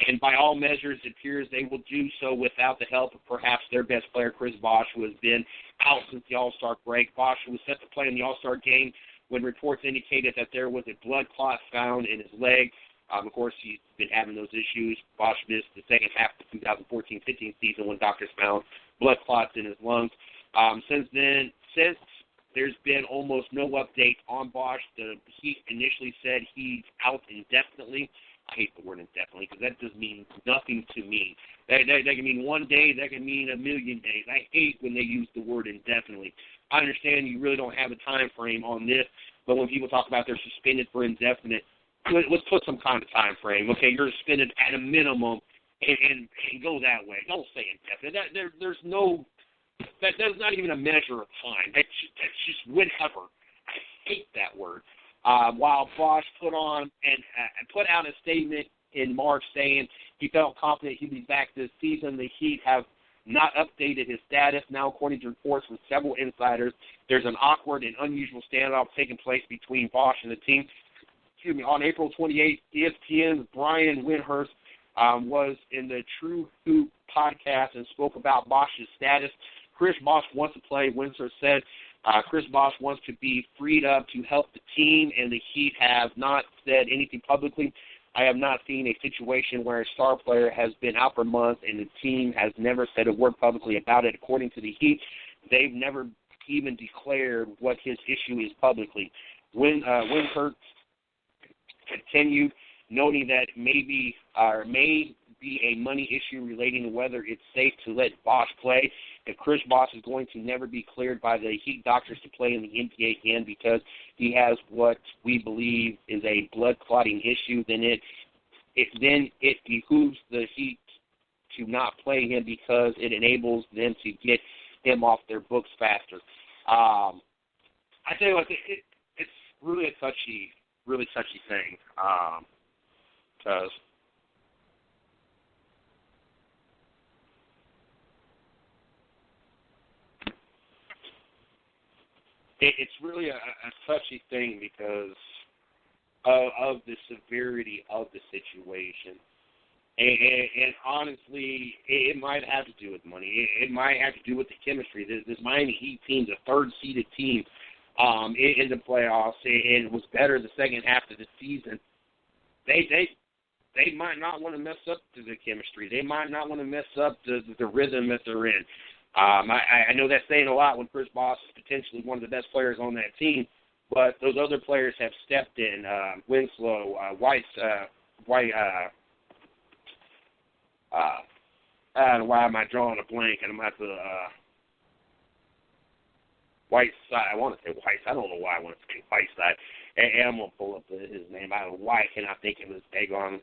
And by all measures, it appears they will do so without the help of perhaps their best player, Chris Bosh, who has been out since the All-Star break. Bosh was set to play in the All-Star game when reports indicated that there was a blood clot found in his leg. Of course, he's been having those issues. Bosch missed the second half of the 2014-15 season when doctors found blood clots in his lungs. Since there's been almost no update on Bosch. The Heat initially said he's out indefinitely. I hate the word indefinitely because that just means nothing to me. That can mean one day. That can mean a million days. I hate when they use the word indefinitely. I understand you really don't have a time frame on this, but when people talk about they're suspended for indefinite, let's put some kind of time frame. Okay, you're suspended at a minimum and go that way. Don't say indefinite. There's no – that's not even a measure of time. That's just whenever. I hate that word. While Bosch put out a statement in March saying he felt confident he'd be back this season, the Heat have not updated his status. Now, according to reports from several insiders, there's an awkward and unusual standoff taking place between Bosch and the team. On April 28th, ESPN's Brian Windhorst was in the True Hoop podcast and spoke about Bosch's status. Chris Bosch wants to play. Windhorst said Chris Bosch wants to be freed up to help the team, and the Heat have not said anything publicly. I have not seen a situation where a star player has been out for months and the team has never said a word publicly about it. According to the Heat, they've never even declared what his issue is publicly. Windhorst continued, noting that may be a money issue relating to whether it's safe to let Bosch play. If Chris Bosch is going to never be cleared by the Heat doctors to play in the NBA again because he has what we believe is a blood clotting issue, then it behooves the Heat to not play him because it enables them to get him off their books faster. I tell you what, it's really a touchy thing because it's really a touchy thing because of the severity of the situation. And honestly, it might have to do with money. It might have to do with the chemistry. This Miami Heat team's a third-seeded team in the playoffs, and was better the second half of the season. They might not want to mess up the chemistry. They might not want to mess up the rhythm that they're in. I know that's saying a lot when Chris Bosch is potentially one of the best players on that team, but those other players have stepped in. Winslow, White. I don't know why am I drawing a blank, and I'm going to have to Whiteside. I want to say White. I don't know why I want to say Whiteside. And I'm going to pull up his name. I don't know why I cannot think of his daggone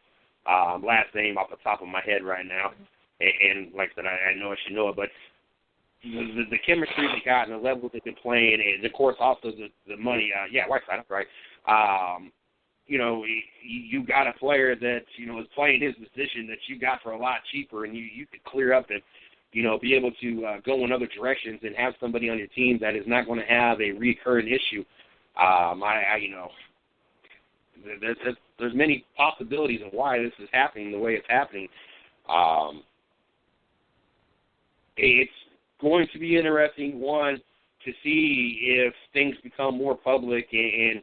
last name off the top of my head right now. And like I said, I know I should know it, but the chemistry they got and the level they've been playing, and of course also the money. Whiteside, that's right. You got a player that is playing his position that you got for a lot cheaper, and you could clear up and be able to go in other directions and have somebody on your team that is not going to have a recurring issue. There's many possibilities of why this is happening the way it's happening. It's going to be interesting, one, to see if things become more public and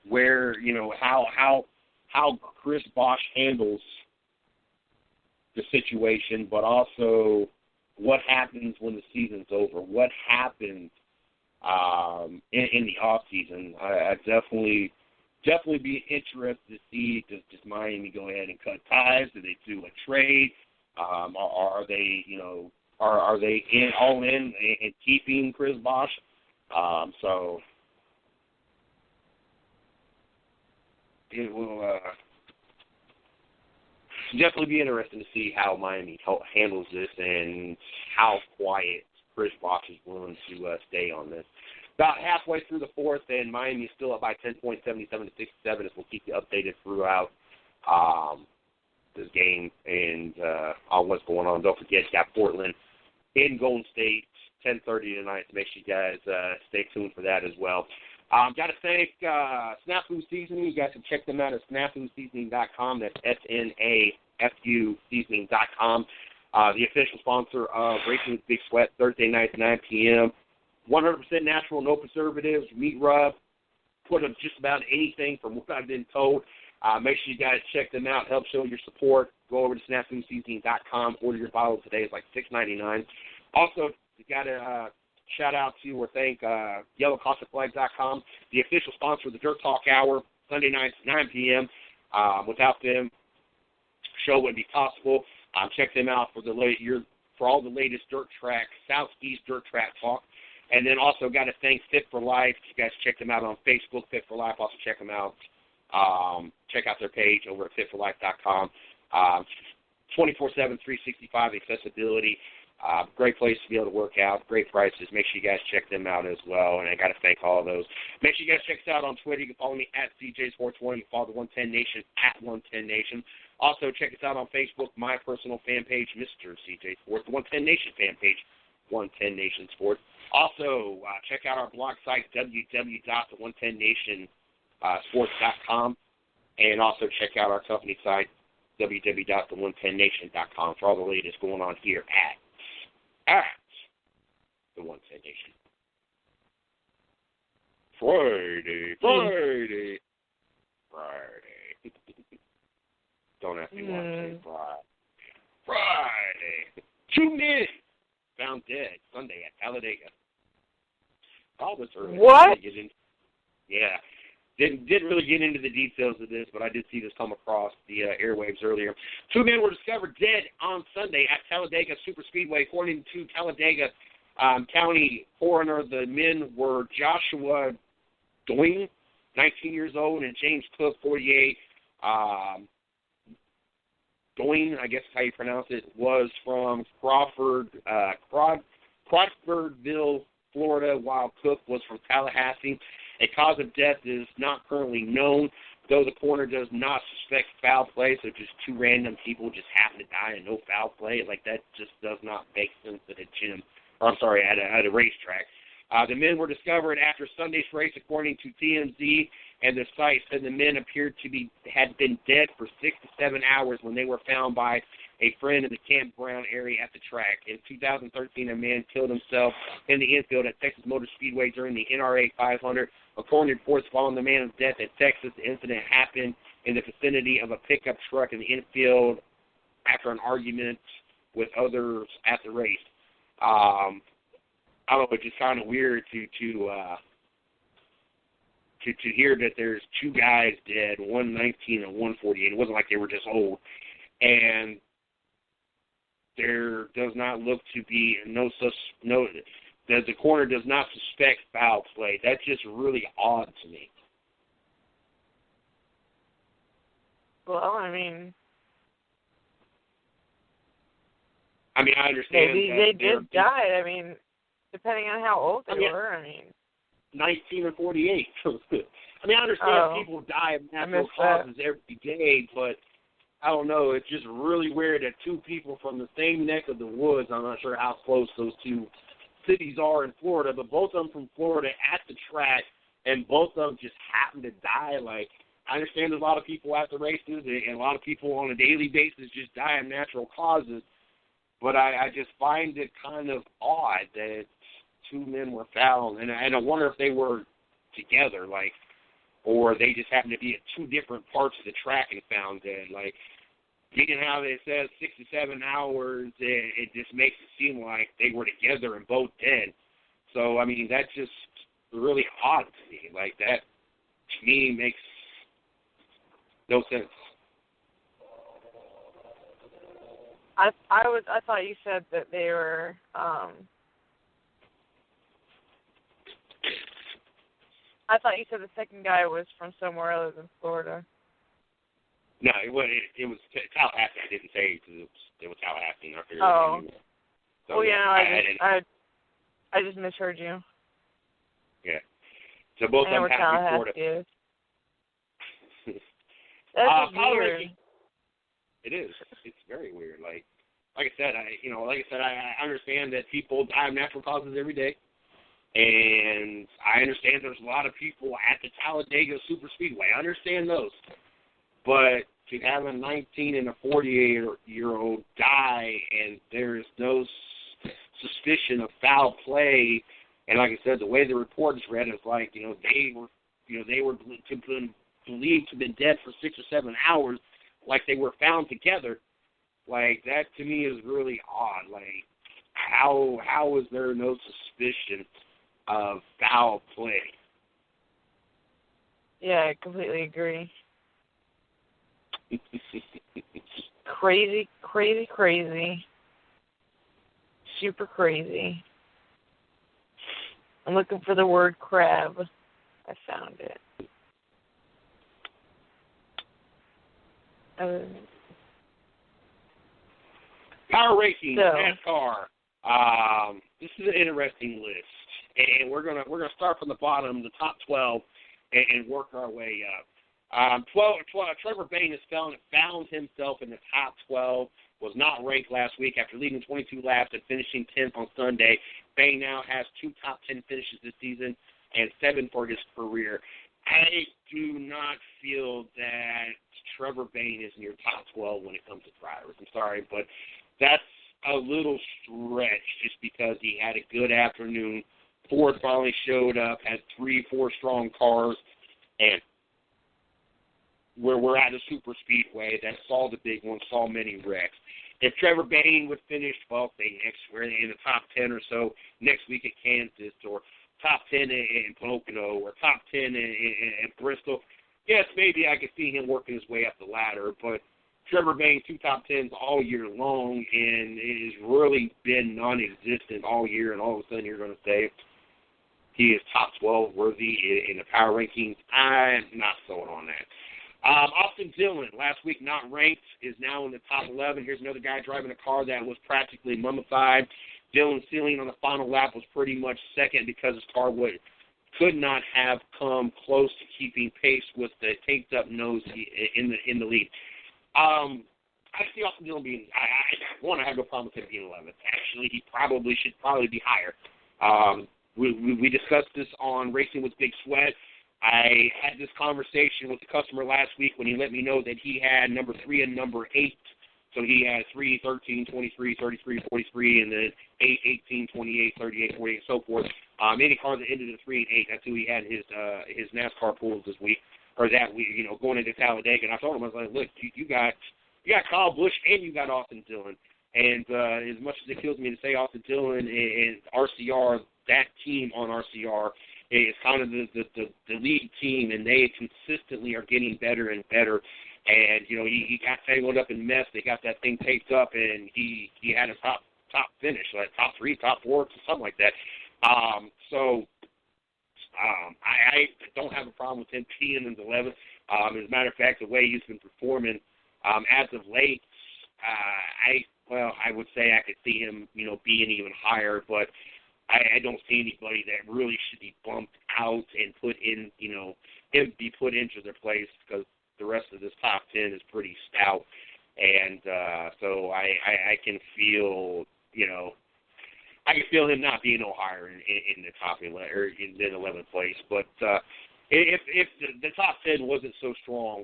where, how Chris Bosch handles the situation, but also what happens when the season's over, what happens in the off season. I definitely be interested to see does Miami go ahead and cut ties? Do they do a trade? Are they are they all in and keeping Chris Bosch? So it will definitely be interesting to see how Miami handles this and how quiet Chris Bosch is willing to stay on this. About halfway through the fourth, and Miami is still up by 10 points, 77-67, as we'll keep you updated throughout this game and on what's going on. Don't forget, you got Portland in Golden State, 10:30 tonight, so make sure you guys stay tuned for that as well. Got to thank Snafu Seasoning. You guys can check them out at snafuseasoning.com. That's SNAFU seasoning.com. The official sponsor of Racing with Big Sweat, Thursday nights, 9 p.m. 100% natural, no preservatives, meat rub, put up just about anything from what I've been told. Make sure you guys check them out. Help show your support. Go over to snafuseasoning.com. Order your bottle today. It's like $6.99. Also, you got to shout out to or thank YellowCostaFlag.com, the official sponsor of the Dirt Talk Hour, Sunday nights at 9 p.m. Without them, the show wouldn't be possible. Check them out for all the latest dirt track, Southeast dirt track talk. And then also got to thank Fit for Life. You guys check them out on Facebook, Fit for Life. Also check them out. Check out their page over at fitforlife.com. 24/7, 365 accessibility. Great place to be able to work out. Great prices. Make sure you guys check them out as well. And I got to thank all of those. Make sure you guys check us out on Twitter. You can follow me at CJ420. You can follow the 110 Nation at 110 Nation. Also, check us out on Facebook, my personal fan page, Mr. CJ Sports, the 110 Nation fan page, 110 Nation Sports. Also, check out our blog site, www.the110nationsports.com, and also check out our company site, www.the110nation.com, for all the latest going on here at the 110 Nation. Friday. Don't ask me why I'm saying Friday. 2 men found dead Sunday at Talladega. All this early. What? Yeah. Didn't really get into the details of this, but I did see this come across the airwaves earlier. 2 men were discovered dead on Sunday at Talladega Superspeedway. According to Talladega County coroner, the men were Joshua Doing, 19 years old, and James Cook, 48. Doing, I guess is how you pronounce it, was from Crawfordville, Florida, while Cook was from Tallahassee. A cause of death is not currently known, though the coroner does not suspect foul play, so just 2 random people just happen to die and no foul play. Like, that just does not make sense at a gym. Or, I'm sorry, at a racetrack. The men were discovered after Sunday's race, according to TMZ, and the site said the men appeared to had been dead for 6 to 7 hours when they were found by a friend in the campground area at the track. In 2013, a man killed himself in the infield at Texas Motor Speedway during the NRA 500. According to reports following the man's death at Texas, the incident happened in the vicinity of a pickup truck in the infield after an argument with others at the race. I don't know, it's just kind of weird to hear that there's 2 guys dead, 119 and 148. It wasn't like they were just old. And there does not look to be the coroner does not suspect foul play. That's just really odd to me. Well, I mean, I understand. Maybe they just died. I mean, depending on how old they were. 19 and 48. I understand people die of natural causes every day, but I don't know. It's just really weird that 2 people from the same neck of the woods, I'm not sure how close those 2 cities are in Florida, but both of them from Florida at the track, and both of them just happen to die. Like, I understand there's a lot of people at the races, and a lot of people on a daily basis just die of natural causes, but I just find it kind of odd that 2 men were found, and I wonder if they were together, like, or they just happened to be at 2 different parts of the track and found dead. Like, being how it says 6 to 7 hours, it just makes it seem like they were together and both dead. So, that's just really odd to me. Like, that, to me, makes no sense. I thought you said that they were, I thought you said the second guy was from somewhere other than Florida. No, it was Tallahassee. I didn't say it was Tallahassee. Oh. So, well, I just misheard you. Yeah. So both of them have to be Florida. That's just weird. It is. It's very weird. Like I said, I understand that people die of natural causes every day. And I understand there's a lot of people at the Talladega Superspeedway. I understand those. But to have a 19 and a 48-year-old die and there's no suspicion of foul play, And like I said, the way the reports read is like, they were believed to have been dead for 6 or 7 hours, like they were found together. Like, that to me is really odd. Like, how is there no suspicion of foul play? Yeah, I completely agree. Crazy, crazy, crazy. Super crazy. I'm looking for the word crab. I found it. Power Racing, NASCAR. This is an interesting list, and we're gonna start from the bottom, the top 12, and work our way up. Trevor Bayne has found himself in the top 12. Was not ranked last week after leading 22 laps and finishing 10th on Sunday. Bayne now has 2 top 10 finishes this season and 7 for his career. I do not feel that Trevor Bayne is in your top 12 when it comes to drivers. I'm sorry, but that's a little stretch just because he had a good afternoon. Ford finally showed up, had 3-4 strong cars, and where we're at a super speedway that saw the big one, saw many wrecks. If Trevor Bayne would finish, say we're in the top 10 or so next week at Kansas, or top 10 in Pocono, or top 10 in Bristol, yes, maybe I could see him working his way up the ladder, but Trevor Bayne, 2 top 10s all year long, and it has really been non-existent all year, and all of a sudden you're going to say he is top 12 worthy in the power rankings. I'm not sold on that. Austin Dillon, last week not ranked, is now in the top 11. Here's another guy driving a car that was practically mummified. Dillon's ceiling on the final lap was pretty much second because his car could not have come close to keeping pace with the taped-up nose in the lead. I see Austin Dillon being, I have no problem with him being 11th. Actually, he should probably be higher. We discussed this on Racing with Big Sweat. I had this conversation with the customer last week when he let me know that he had number 3 and number 8. So he had 3, 13, 23, 33, 43, and then 8, 18, 28, 38, 48, and so forth. Any cars that ended in 3 and 8, that's who he had his NASCAR pools this week, or that week, going into Talladega. And I told him, I was like, look, you got Kyle Busch and you got Austin Dillon. And as much as it kills me to say Austin Dillon and RCR, that team on RCR is kind of the lead team, and they consistently are getting better and better. And, he got tangled up in mess. They got that thing taped up, and he had a top finish, like top 3, top 4, something like that. I don't have a problem with him being in the 11th. As a matter of fact, the way he's been performing as of late, I would say I could see him, being even higher, but I don't see anybody that really should be bumped out and put in, be put into their place, because the rest of this top 10 is pretty stout. And so I can feel, I can feel him not being no higher in the top 11 or in the 11th place. But if the top 10 wasn't so strong,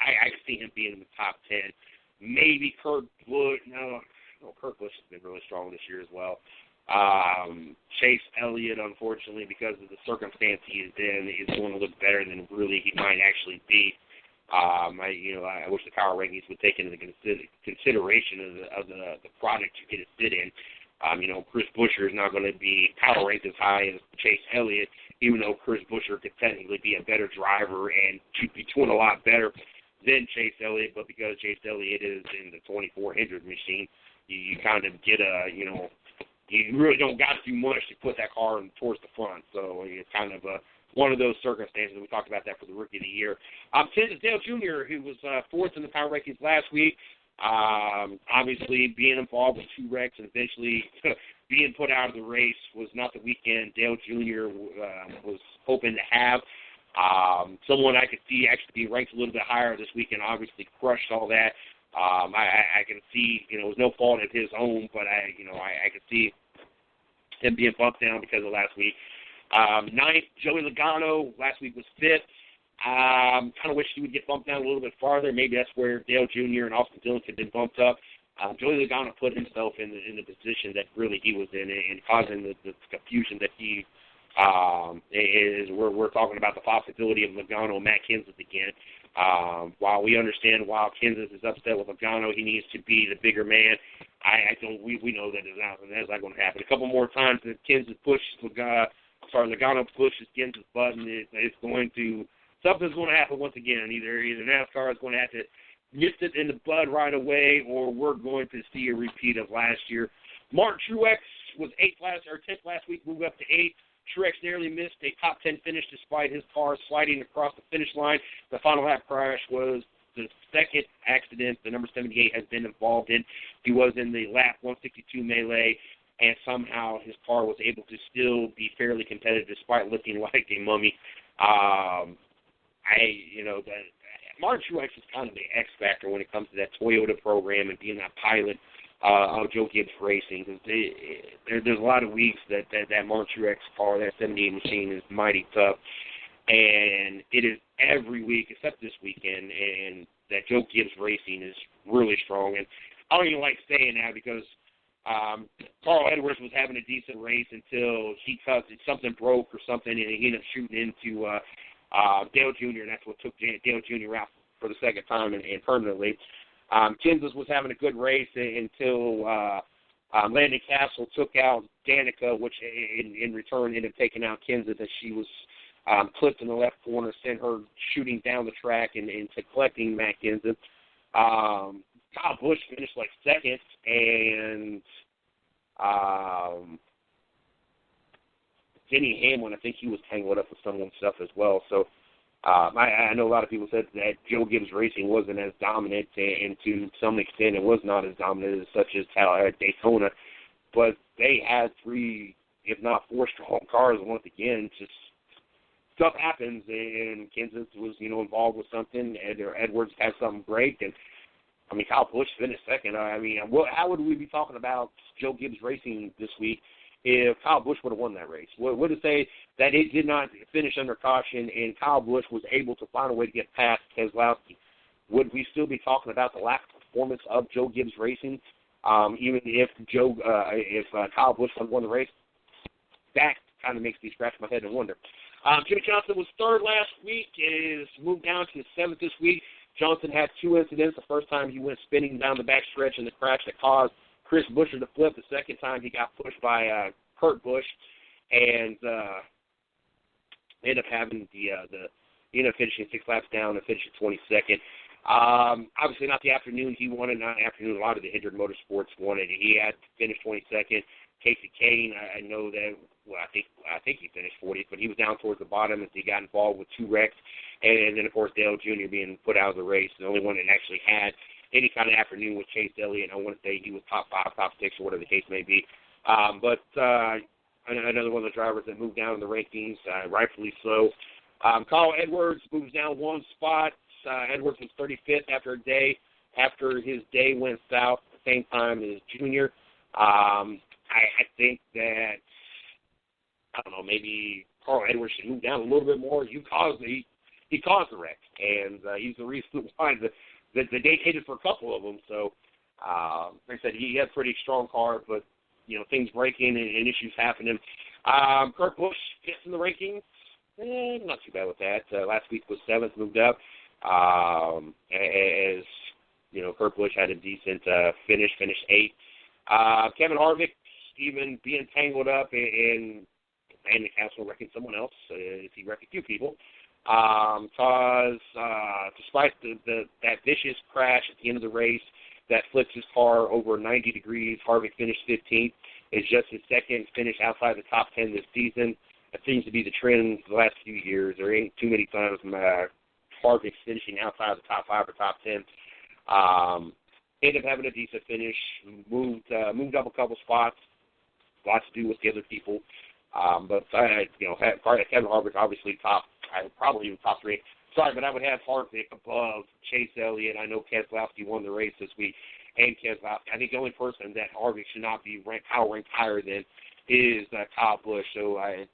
I could see him being in the top 10. Maybe Kurt Busch. No, Kurt Busch has been really strong this year as well. Chase Elliott, unfortunately, because of the circumstance he is in, is going to look better than really he might actually be. I wish the power rankings would take into consideration of the product you get to sit in. Chris Buescher is not going to be power ranked as high as Chase Elliott, even though Chris Buescher could technically be a better driver and should be doing a lot better than Chase Elliott, but because Chase Elliott is in the 2400 machine, you kind of get you really don't got to do much to put that car towards the front. So it's kind of one of those circumstances. We talked about that for the Rookie of the Year. Dale Jr., who was 4th in the power rankings last week, obviously being involved with 2 wrecks and eventually being put out of the race was not the weekend Dale Jr. Was hoping to have. Someone I could see actually be ranked a little bit higher this weekend, obviously crushed all that. I can see, it was no fault of his own, but I could see him being bumped down because of last week. 9th, Joey Logano, last week was 5th. Kind of wish he would get bumped down a little bit farther. Maybe that's where Dale Jr. and Austin Dillon could have been bumped up. Joey Logano put himself in the position that really he was in and causing the confusion that he is. We're talking about the possibility of Logano and Matt Kenseth again. While we understand while Kenseth is upset with Logano, he needs to be the bigger man. We know that that's not going to happen. A couple more times that Logano pushes Kenseth's button, something's going to happen once again. Either NASCAR is going to have to nip it in the bud right away, or we're going to see a repeat of last year. Mark Truex was 10th last week, moved up to 8th. Truex nearly missed a top 10 finish despite his car sliding across the finish line. The final lap crash was the second accident the number 78 has been involved in. He was in the lap 162 melee, and somehow his car was able to still be fairly competitive despite looking like a mummy. Martin Truex is kind of the X factor when it comes to that Toyota program and being that pilot of Joe Gibbs Racing. Cause there's a lot of weeks that Martin Truex car, that 78 machine, is mighty tough, and it is every week except this weekend. And that Joe Gibbs Racing is really strong. And I don't even like saying that because Carl Edwards was having a decent race until something broke or something, and he ended up shooting into Dale Jr., and that's what took Dale Jr. out for the second time and permanently. Kenseth was having a good race until Landon Castle took out Danica, which in return ended up taking out Kenseth as she was clipped in the left corner, sent her shooting down the track and into collecting Matt Kenseth. Kyle Busch finished like second, and Denny Hamlin, I think he was tangled up with someone's stuff as well. So I know a lot of people said that Joe Gibbs Racing wasn't as dominant, and to some extent it was not as dominant as such as Daytona, but they had 3, if not 4 strong cars once again. Just stuff happens, and Kenseth was involved with something, and Edwards had something break, and Kyle Busch finished second. How would we be talking about Joe Gibbs Racing this week if Kyle Busch would have won that race? Would it say that it did not finish under caution and Kyle Busch was able to find a way to get past Keselowski? Would we still be talking about the lack of performance of Joe Gibbs Racing, even if Kyle Busch had won the race? That kind of makes me scratch my head and wonder. Jimmy Johnson was 3rd last week, is moved down to 7th this week. Johnson had 2 incidents. The first time he went spinning down the backstretch in the crash that caused Chris Buescher to flip. The second time he got pushed by Kurt Busch and ended up having finishing 6 laps down and finishing 22nd. Obviously not the afternoon he won it, not the afternoon a lot of the Hendrick Motorsports won it. He had finished 22nd. Casey Kane, I know that, I think he finished 40th, but he was down towards the bottom as he got involved with 2 wrecks. And then, of course, Dale Jr. being put out of the race. The only one that actually had any kind of afternoon was Chase Elliott. I want to say he was top 5, top 6, or whatever the case may be. But another one of the drivers that moved down in the rankings, rightfully so. Carl Edwards moves down 1 spot. Edwards was 35th after his day went south at the same time as Junior. I think that, I don't know, maybe Carl Edwards should move down a little bit more. He caused the wreck, and he's the reason why the day hated for a couple of them. So, like I said, he had a pretty strong car, but, things breaking and issues happening. Kurt Busch gets in the rankings. Not too bad with that. Last week was 7th, moved up. As, Kurt Busch had a decent finish, finished 8th. Kevin Harvick, even being tangled up in the castle wrecking someone else, he wrecked a few people. Because despite that vicious crash at the end of the race that flipped his car over 90 degrees, Harvick finished 15th. It's just his second finish outside the top 10 this season. That seems to be the trend for the last few years. There ain't too many times Harvick's finishing outside the top 5 or top 10. Ended up having a decent finish, moved up a couple spots. Lots to do with the other people. But Kevin Harvick obviously probably even top 3. Sorry, but I would have Harvick above Chase Elliott. I know Keselowski won the race this week, and Keselowski. I think the only person that Harvick should not be ranked higher than is Kyle Busch. So I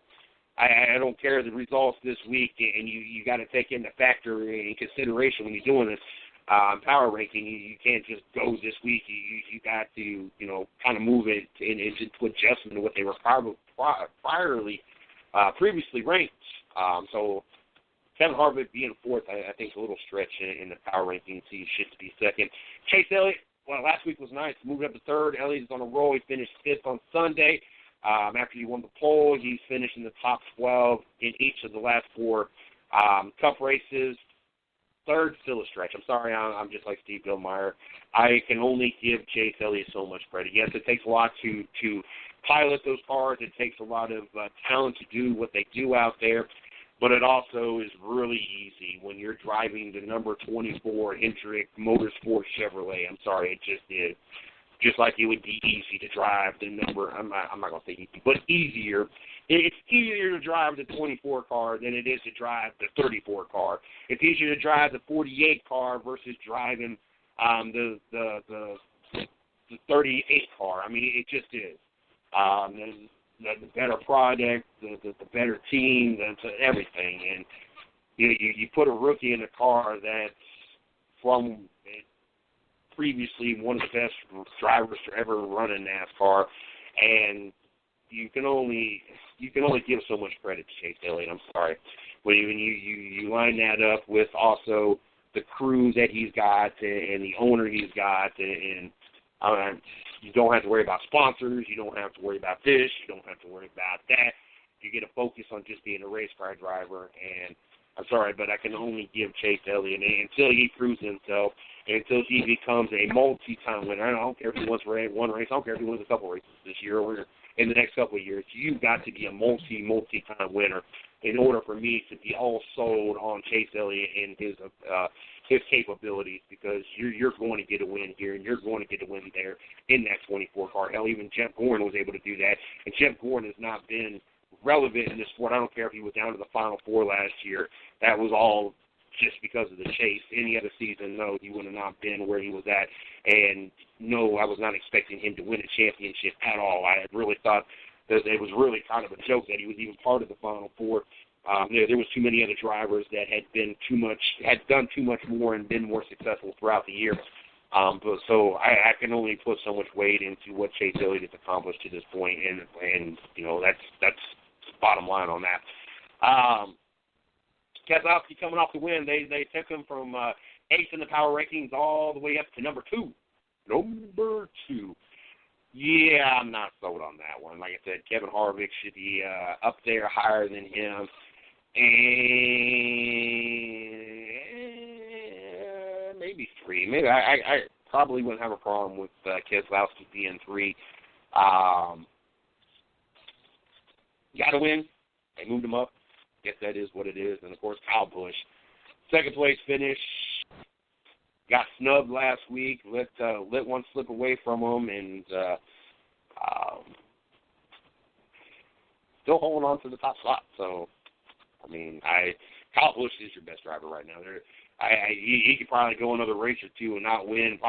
don't care the results this week, and you got to take into factor in consideration when you're doing this. power ranking. You can't just go this week. You got to, kind of move it into adjustment to what they were previously ranked. So Kevin Harvick being fourth, I think, is a little stretch in the power rankings. He should be second. Chase Elliott, well, last week was nice. Moved up to third. Elliott is on a roll. He finished fifth on Sunday. After he won the pole, he's finished in the top 12 in each of the last four Cup races. Third, still a stretch. I'm sorry, I'm just like Steve Billmeyer. I can only give Chase Elliott so much credit. Yes, it takes a lot to pilot those cars. It takes a lot of talent to do what they do out there. But it also is really easy when you're driving the number 24 Hendrick Motorsport Chevrolet. I'm sorry, it just is. Just like it would be easy to drive the number, I'm not going to say easy, but easier. It's easier to drive the 24 car than it is to drive the 34 car. It's easier to drive the 48 car versus driving the 38 car. I mean, it just is. The better product, the better team, everything. And you put a rookie in a car that's from previously one of the best drivers to ever run in NASCAR, and you can only give so much credit to Chase Elliott. I'm sorry, when you line that up with also the crew that he's got and the owner he's got, and you don't have to worry about sponsors. You don't have to worry about this. You don't have to worry about that. You get to focus on just being a race car driver. And I'm sorry, but I can only give Chase Elliott until he proves himself, until he becomes a multi-time winner. I don't care if he wins one race. I don't care if he wins a couple races this year or in the next couple of years. You've got to be a multi-time winner in order for me to be all sold on Chase Elliott and his capabilities, because you're going to get a win here and you're going to get a win there in that 24 car. Hell, even Jeff Gordon was able to do that, and Jeff Gordon has not been relevant in this sport. I don't care if he was down to the Final Four last year. That was all just because of the chase. Any other season, no, he would have not been where he was at. And no, I was not expecting him to win a championship at all. I really thought that it was really kind of a joke that he was even part of the Final Four. There was too many other drivers that had done too much more and been more successful throughout the year. So I can only put so much weight into what Chase Elliott has accomplished to this point, and that's bottom line on that. Keselowski coming off the win, they took him from eighth in the power rankings all the way up to number two. Number two. Yeah, I'm not sold on that one. Like I said, Kevin Harvick should be up there higher than him. And maybe three. Maybe I probably wouldn't have a problem with Keselowski being three. Got to win. They moved him up. Guess that is what it is. And, of course, Kyle Busch. Second place finish. Got snubbed last week. Let one slip away from him, and still holding on to the top spot. So, I mean, Kyle Busch is your best driver right now. He could probably go another race or two and not win.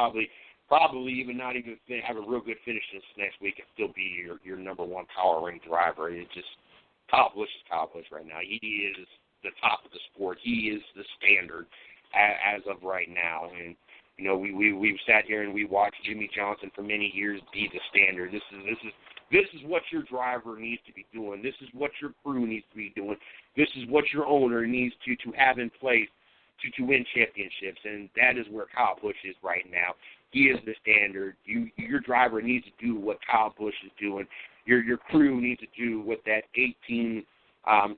Probably even not even have a real good finish this next week and still be your number one power rank driver. It's just Kyle Busch is Kyle Busch right now. He is the top of the sport. He is the standard as of right now. And we've sat here and we watched Jimmy Johnson for many years be the standard. This is what your driver needs to be doing. This is what your crew needs to be doing. This is what your owner needs to have in place to win championships, and that is where Kyle Busch is right now. He is the standard. Your driver needs to do what Kyle Busch is doing. Your crew needs to do what that 18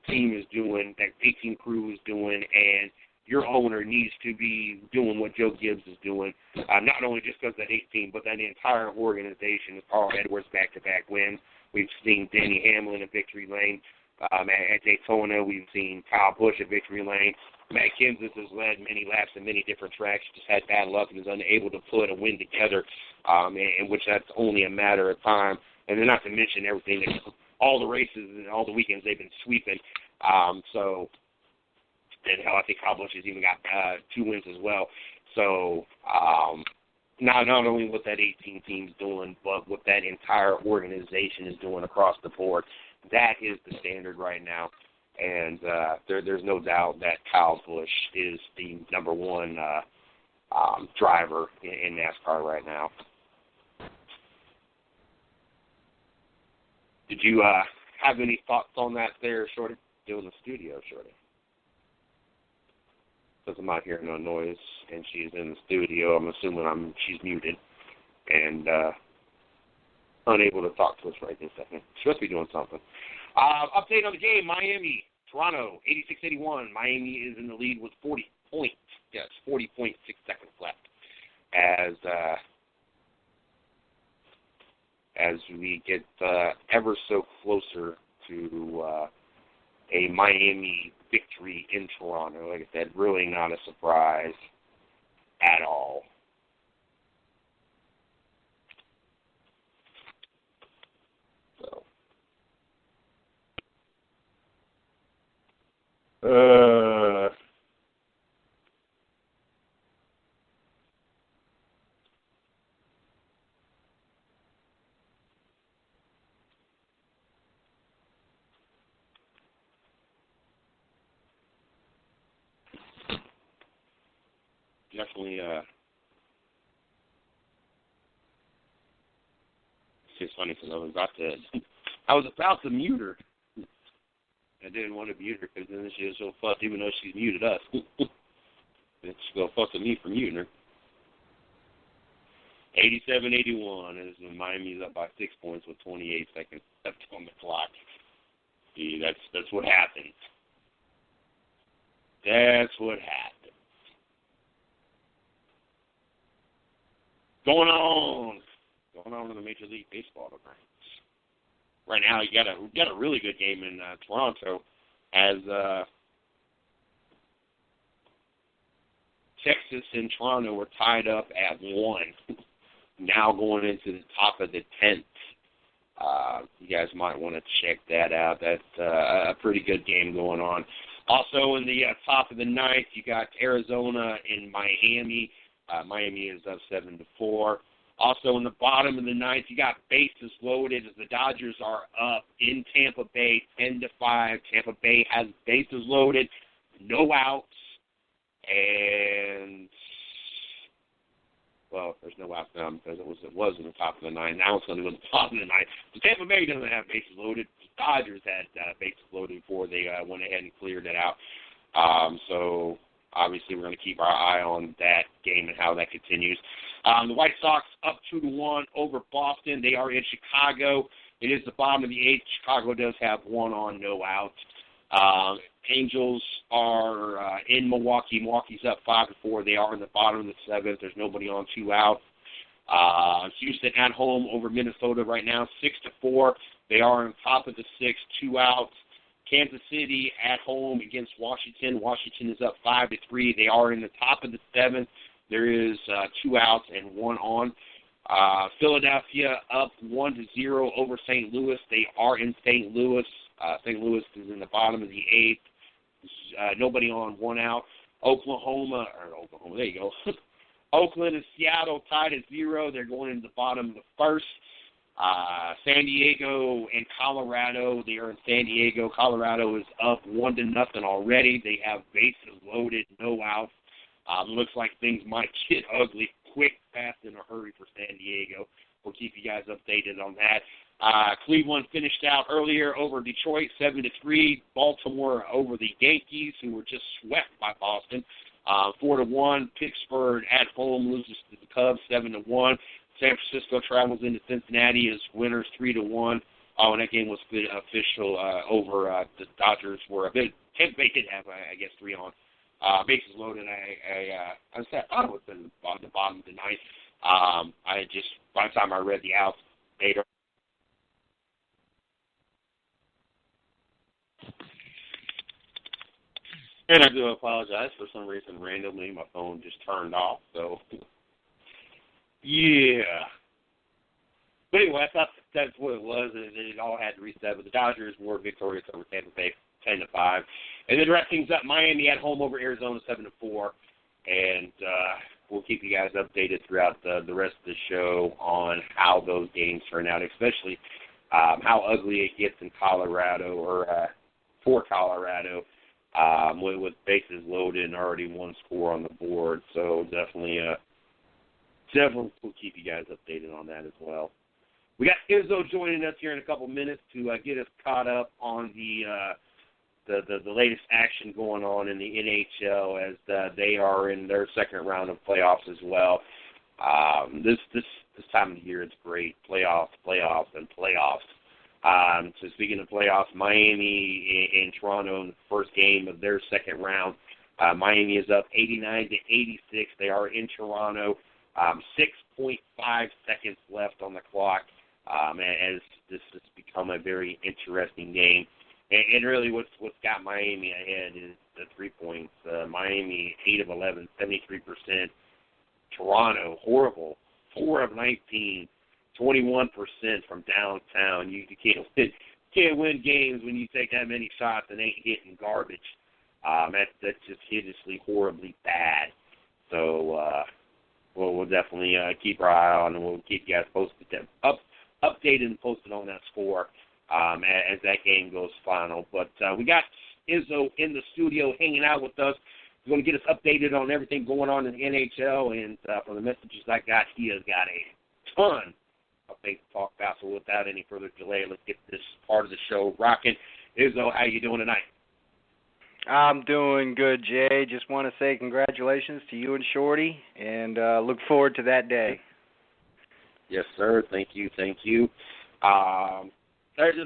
team is doing, that 18 crew is doing, and your owner needs to be doing what Joe Gibbs is doing, not only just because of that 18, but that entire organization. Carl Edwards back-to-back wins. We've seen Denny Hamlin at victory lane. At Daytona, we've seen Kyle Busch at victory lane. Matt Kenseth has led many laps in many different tracks, just had bad luck and is unable to put a win together, in which that's only a matter of time. And then not to mention everything, all the races and all the weekends they've been sweeping. And hell, I think Kyle Busch has even got 2 wins as well. So not only what that 18 team's doing, but what that entire organization is doing across the board. That is the standard right now. And there's no doubt that Kyle Busch is the number one driver in NASCAR right now. Did you have any thoughts on that there, Shorty? Still in the studio, Shorty. Because I'm not hearing no noise, and she's in the studio. I'm assuming she's muted and unable to talk to us right this second. She must be doing something. Update on the game, Miami, Toronto, 86-81. Miami is in the lead with 40 points. Yes, 40.6 seconds left as we get ever so closer to a Miami victory in Toronto. Like I said, really not a surprise at all. So, definitely, it's just funny because I was about to mute her. I didn't want to mute her because then she'll fuss, even though she's muted us. She's going to fuss at me for muting her. 87-81 as Miami's up by 6 points with 28 seconds left on the clock. See, that's what happens. That's what happens. Going on in the Major League Baseball tonight. Right now, you got a really good game in Toronto, as Texas and Toronto are tied up at 1. Now going into the top of the 10th. You guys might want to check that out. That's a pretty good game going on. Also in the top of the 9th, you got Arizona and Miami. Miami is up 7-4. Also in the bottom of the 9th, you got bases loaded as the Dodgers are up in Tampa Bay 10-5. Tampa Bay has bases loaded, no outs, and well, there's no outs now because it was in the top of the 9th. Now it's going to go to the bottom of the 9th. So Tampa Bay doesn't have bases loaded. The Dodgers had bases loaded before they went ahead and cleared it out. So obviously, we're going to keep our eye on that game and how that continues. The White Sox up 2-1 over Boston. They are in Chicago. It is the bottom of the 8th. Chicago does have 1 on, no outs. Angels are in Milwaukee. Milwaukee's up 5-4. They are in the bottom of the 7th. There's nobody on, 2 outs. Houston at home over Minnesota right now, 6-4. They are on top of the 6th, 2 outs. Kansas City at home against Washington. Washington is up 5-3. They are in the top of the 7th. There is 2 outs and 1 on. Philadelphia up 1-0 over St. Louis. They are in St. Louis. St. Louis is in the bottom of the 8th. Nobody on, 1 out. Oklahoma, there you go. Oakland and Seattle tied at 0. They're going into the bottom of the 1st. San Diego and Colorado, they are in San Diego. Colorado is up 1-0 already. They have bases loaded, no outs. Looks like things might get ugly quick, fast, in a hurry for San Diego. We'll keep you guys updated on that. Cleveland finished out earlier over Detroit, 7-3. Baltimore over the Yankees, who were just swept by Boston, 4-1. Pittsburgh at home loses to the Cubs, 7-1. San Francisco travels into Cincinnati as winners, 3-1. Oh, and that game was official over the Dodgers. Tampa Bay did have, I guess, 3 on. Bases loaded. I thought it was been on the bottom of the 9th. By the time I read the outs, later. And I do apologize. For some reason, randomly, my phone just turned off. So, yeah. But anyway, I thought that's what it was. It all had to reset. But the Dodgers were victorious over Tampa Bay, 10-5. And then wrap things up, Miami at home over Arizona, 7-4. And we'll keep you guys updated throughout the rest of the show on how those games turn out, especially how ugly it gets in Colorado or for Colorado with bases loaded and already one score on the board. So definitely we'll keep you guys updated on that as well. We got Izzo joining us here in a couple minutes to get us caught up on the latest action going on in the NHL as they are in their second round of playoffs as well. This time of the year, it's great. Playoffs, and playoffs. So speaking of playoffs, Miami and Toronto in the first game of their second round. Miami is up 89-86. They are in Toronto. 6.5 seconds left on the clock. As this has become a very interesting game. And really what's got Miami ahead is the 3 points. Miami, 8 of 11, 73%. Toronto, horrible, 4 of 19, 21% from downtown. You can't win games when you take that many shots and ain't hitting garbage. That's just hideously, horribly bad. So we'll definitely keep our eye on, and we'll keep you guys posted, updated and posted on that score as that game goes final. But we got Izzo in the studio hanging out with us. He's going to get us updated on everything going on in the NHL, and from the messages I got, he has got a ton of things to talk about. So without any further delay, let's get this part of the show rocking. Izzo, how you doing tonight? I'm doing good, Jay. Just want to say congratulations to you and Shorty, and look forward to that day. Yes, sir. Thank you. There's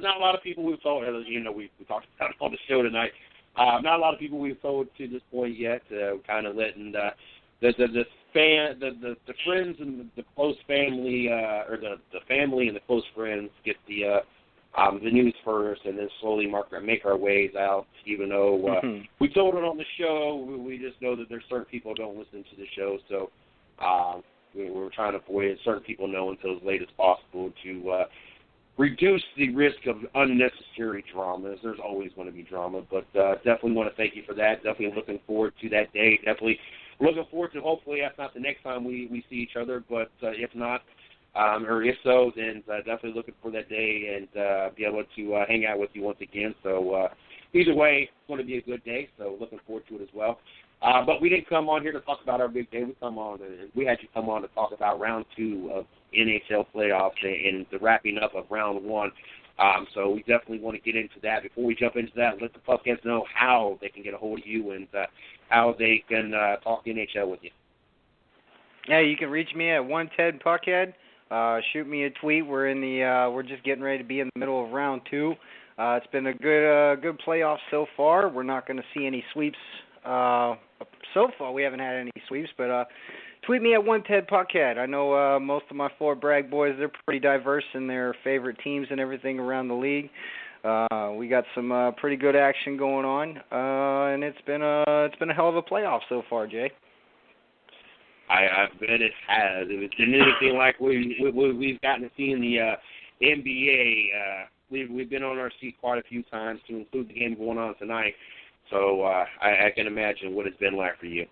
not a lot of people we've told, we talked about it on the show tonight. Not a lot of people we've told to this point yet. Kind of letting the friends and the close family, or the family and the close friends get the news first, and then slowly make our ways out. Even though we told it on the show, we just know that there's certain people who don't listen to the show. So we're trying to avoid certain people knowing until as late as possible to reduce the risk of unnecessary dramas. There's always going to be drama, but definitely want to thank you for that. Definitely looking forward to that day. Definitely looking forward to, hopefully that's not the next time we see each other, but if not, or if so, then definitely looking for that day and be able to hang out with you once again. So either way, it's going to be a good day, so looking forward to it as well. But we didn't come on here to talk about our big day. We had you come on to talk about round 2 of NHL playoffs and the wrapping up of round 1. So we definitely want to get into that. Before we jump into that, let the Puckheads know how they can get a hold of you and how they can talk NHL with you. Yeah, you can reach me at 1TED Puckhead. Shoot me a tweet. We're just getting ready to be in the middle of round 2. It's been a good playoff so far. We're not going to see any sweeps. So far, we haven't had any sweeps, but tweet me at 1TED Puckhead. I know most of my Fort Bragg boys, they're pretty diverse in their favorite teams and everything around the league. We got some pretty good action going on, and it's been a hell of a playoff so far, Jay. I bet it has. If it's been anything like we've gotten to see in the NBA, we've been on our seat quite a few times, to include the game going on tonight. So I can imagine what it's been like for you.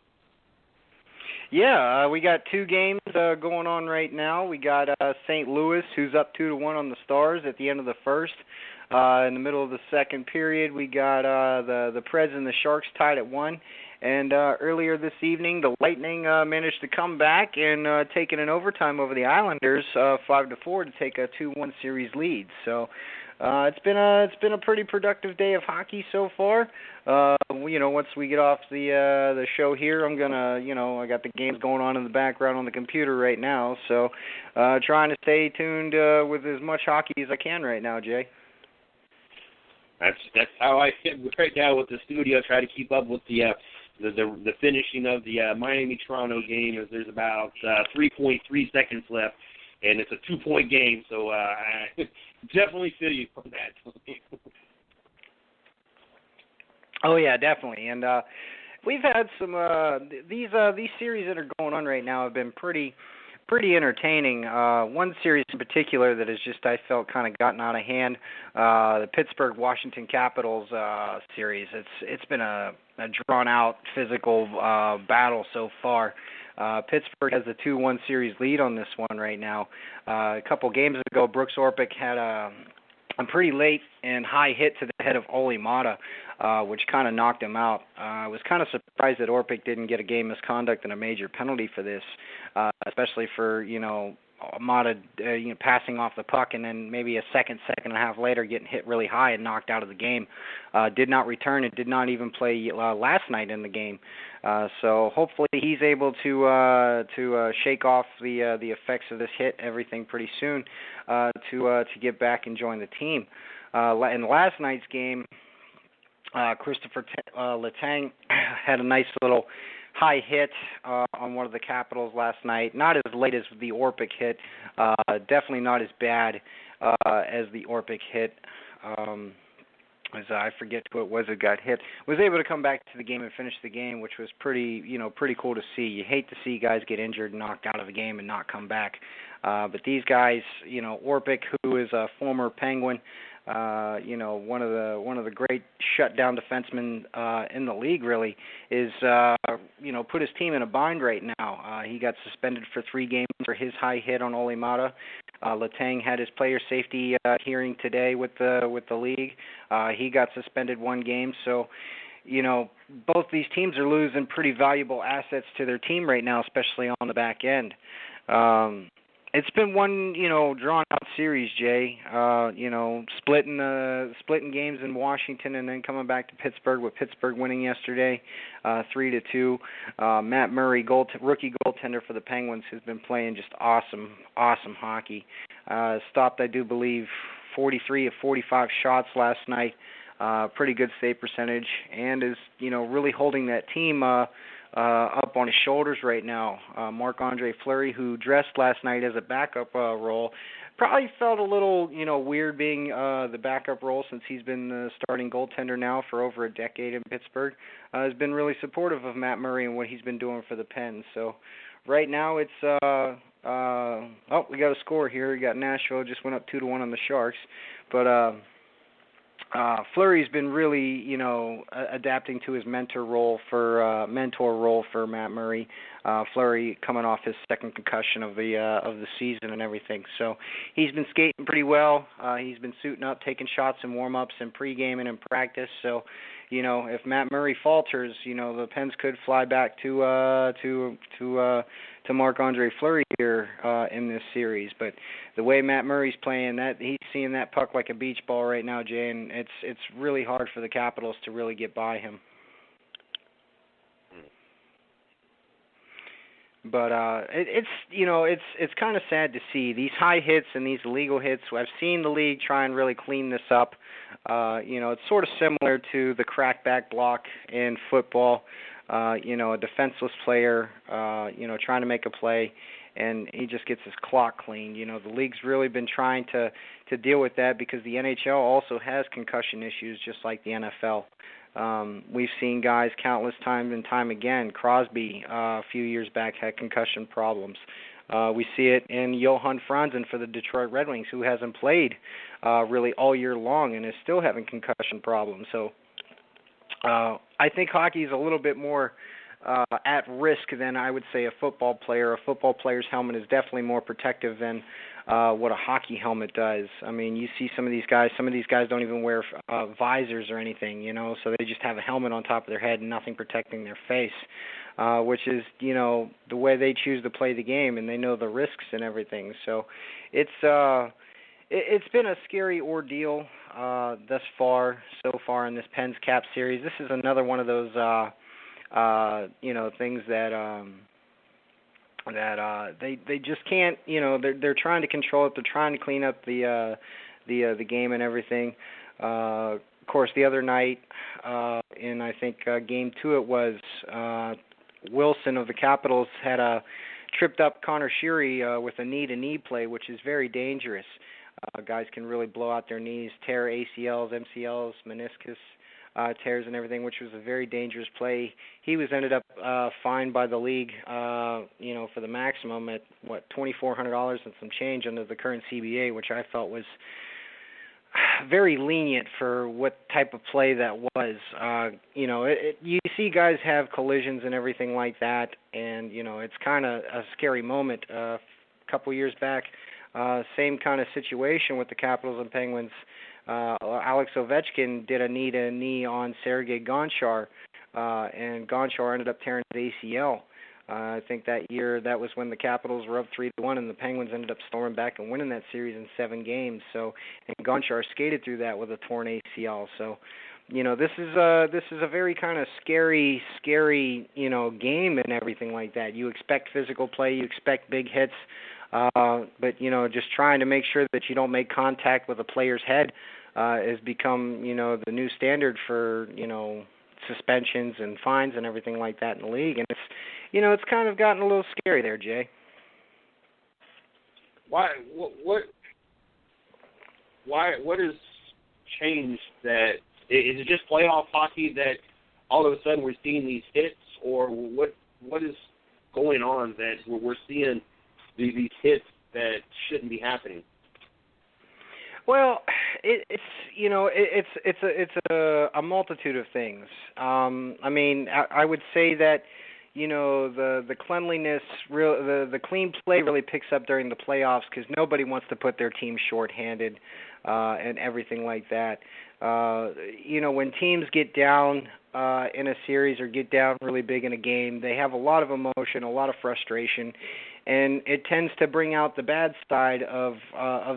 Yeah, we got 2 games going on right now. We got St. Louis, who's up 2-1 on the Stars at the end of the first. In the middle of the second period, we got the Preds and the Sharks tied at 1. And earlier this evening, the Lightning managed to come back and take it in overtime over the Islanders, 5-4, to take a 2-1 series lead. So it's been a pretty productive day of hockey so far. Once we get off the show here, I'm gonna, I got the games going on in the background on the computer right now. So trying to stay tuned with as much hockey as I can right now, Jay. That's how I sit right now with the studio. Try to keep up with the finishing of the Miami-Toronto game, as there's about 3.3 seconds left, and it's a 2-point game, so I definitely feel you from that. Oh, yeah, definitely. And we've had some these series that are going on right now have been pretty entertaining. One series in particular that has just, I felt, kind of gotten out of hand, the Pittsburgh-Washington Capitals series. It's been a drawn-out physical battle so far. Pittsburgh has a 2-1 series lead on this one right now. A couple games ago, Brooks Orpik had a a pretty late and high hit to the head of Oli Mata, which kind of knocked him out. I was kind of surprised that Orpik didn't get a game misconduct and a major penalty for this, especially for, Mata passing off the puck and then maybe a second and a half later getting hit really high and knocked out of the game. Did not return and did not even play last night in the game. So hopefully he's able to shake off the effects of this hit, everything pretty soon, to get back and join the team. In last night's game, Christopher Letang had a nice little high hit on one of the Capitals last night. Not as late as the Orpik hit. Definitely not as bad as the Orpik hit. I forget who it was that got hit. Was able to come back to the game and finish the game, which was pretty cool to see. You hate to see guys get injured and knocked out of the game and not come back. But these guys, Orpik, who is a former Penguin, one of the great shutdown defensemen in the league, really, is put his team in a bind right now. He got suspended for 3 games for his high hit on Oli Mata. Letang had his player safety hearing today with the league. He got suspended 1 game, so both these teams are losing pretty valuable assets to their team right now, especially on the back end. It's been one, drawn-out series, Jay. Splitting games in Washington and then coming back to Pittsburgh, with Pittsburgh winning yesterday, 3-2. Matt Murray, rookie goaltender for the Penguins, has been playing just awesome hockey. Stopped, I do believe, 43 of 45 shots last night. Pretty good save percentage, and is, really holding that team up on his shoulders right now. Marc-Andre Fleury, who dressed last night as a backup role, probably felt a little, weird being the backup role since he's been the starting goaltender now for over a decade in Pittsburgh. Has been really supportive of Matt Murray and what he's been doing for the Pens. So right now it's we got a score here. We got Nashville just went up 2-1 on the Sharks, but Fleury's been really, adapting to his mentor role for Matt Murray. Fleury coming off his second concussion of the season and everything, so he's been skating pretty well. He's been suiting up, taking shots in warm-ups and pregame and in practice. So, if Matt Murray falters, the Pens could fly back to Marc-Andre Fleury here in this series. But the way Matt Murray's playing, that he's seeing that puck like a beach ball right now, Jay, and it's really hard for the Capitals to really get by him. But it's kind of sad to see these high hits and these illegal hits. I've seen the league try and really clean this up. It's sort of similar to the crackback block in football. A defenseless player, trying to make a play, and he just gets his clock cleaned. The league's really been trying to deal with that because the NHL also has concussion issues just like the NFL. We've seen guys countless times and time again. Crosby, a few years back, had concussion problems. We see it in Johan Franzen for the Detroit Red Wings, who hasn't played really all year long and is still having concussion problems. So I think hockey is a little bit more at risk than I would say a football player. A football player's helmet is definitely more protective than what a hockey helmet does. I mean, you see some of these guys don't even wear visors or anything, so they just have a helmet on top of their head and nothing protecting their face, which is, the way they choose to play the game, and they know the risks and everything. So it's been a scary ordeal so far in this Pens Cap series. This is another one of those things that they just can't, they're trying to control it. They're trying to clean up the game and everything. Of course, the other night, in I think Game 2 it was, Wilson of the Capitals had tripped up Connor Sheary with a knee-to-knee play, which is very dangerous. Guys can really blow out their knees, tear ACLs, MCLs, meniscus tears and everything, which was a very dangerous play. He was ended up fined by the league, for the maximum at $2,400 and some change under the current CBA, which I felt was very lenient for what type of play that was. You see guys have collisions and everything like that, and it's kind of a scary moment. A couple years back, same kind of situation with the Capitals and Penguins. Alex Ovechkin did a knee on Sergei Gonchar, and Gonchar ended up tearing his ACL. I think that year that was when the Capitals were up 3-1, and the Penguins ended up storming back and winning that series in 7 games. So, and Gonchar skated through that with a torn ACL. So, this is a very kind of scary, game and everything like that. You expect physical play, you expect big hits, but just trying to make sure that you don't make contact with a player's head has become the new standard for suspensions and fines and everything like that in the league, and it's kind of gotten a little scary there, Jay. What has changed? That is it just playoff hockey that all of a sudden we're seeing these hits, or what is going on that we're seeing these hits that shouldn't be happening? Well, it's a multitude of things. I would say that the cleanliness, the clean play really picks up during the playoffs because nobody wants to put their team shorthanded and everything like that. When teams get down in a series or get down really big in a game, they have a lot of emotion, a lot of frustration, and it tends to bring out the bad side of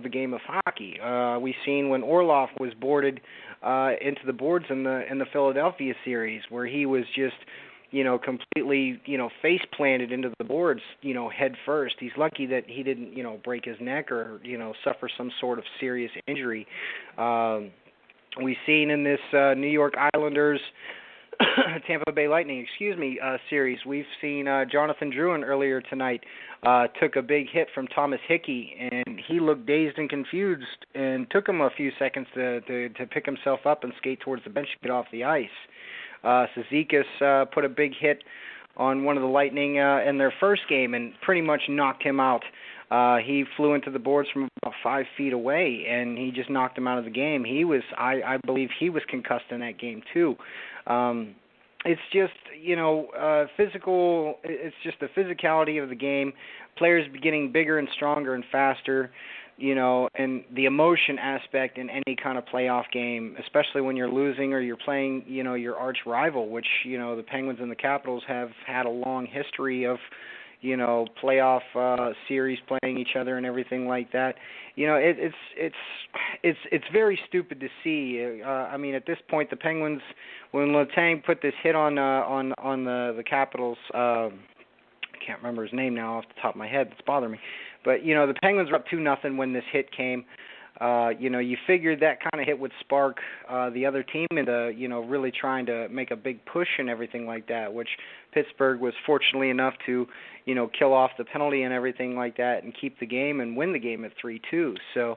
the game of hockey. We've seen when Orlov was boarded into the boards in the Philadelphia series, where he was just completely face planted into the boards head first. He's lucky that he didn't break his neck or suffer some sort of serious injury. We've seen in this New York Islanders Tampa Bay Lightning, series. We've seen Jonathan Drouin earlier tonight took a big hit from Thomas Hickey, and he looked dazed and confused, and took him a few seconds to pick himself up and skate towards the bench to get off the ice. Cizikas put a big hit on one of the Lightning in their first game and pretty much knocked him out. He flew into the boards from about 5 feet away, and he just knocked him out of the game. I believe he was concussed in that game too. It's just, physical. It's just the physicality of the game. Players getting bigger and stronger and faster, and the emotion aspect in any kind of playoff game, especially when you're losing or you're playing, your arch rival, which, the Penguins and the Capitals have had a long history of, playoff series playing each other and everything like that. It's very stupid to see. At this point, the Penguins, when Letang put this hit on the Capitals, I can't remember his name now off the top of my head. It's bothering me. But the Penguins were up 2-0 when this hit came. You figured that kind of hit would spark the other team into, really trying to make a big push and everything like that, which Pittsburgh was fortunately enough to, kill off the penalty and everything like that and keep the game and win the game at 3-2. So,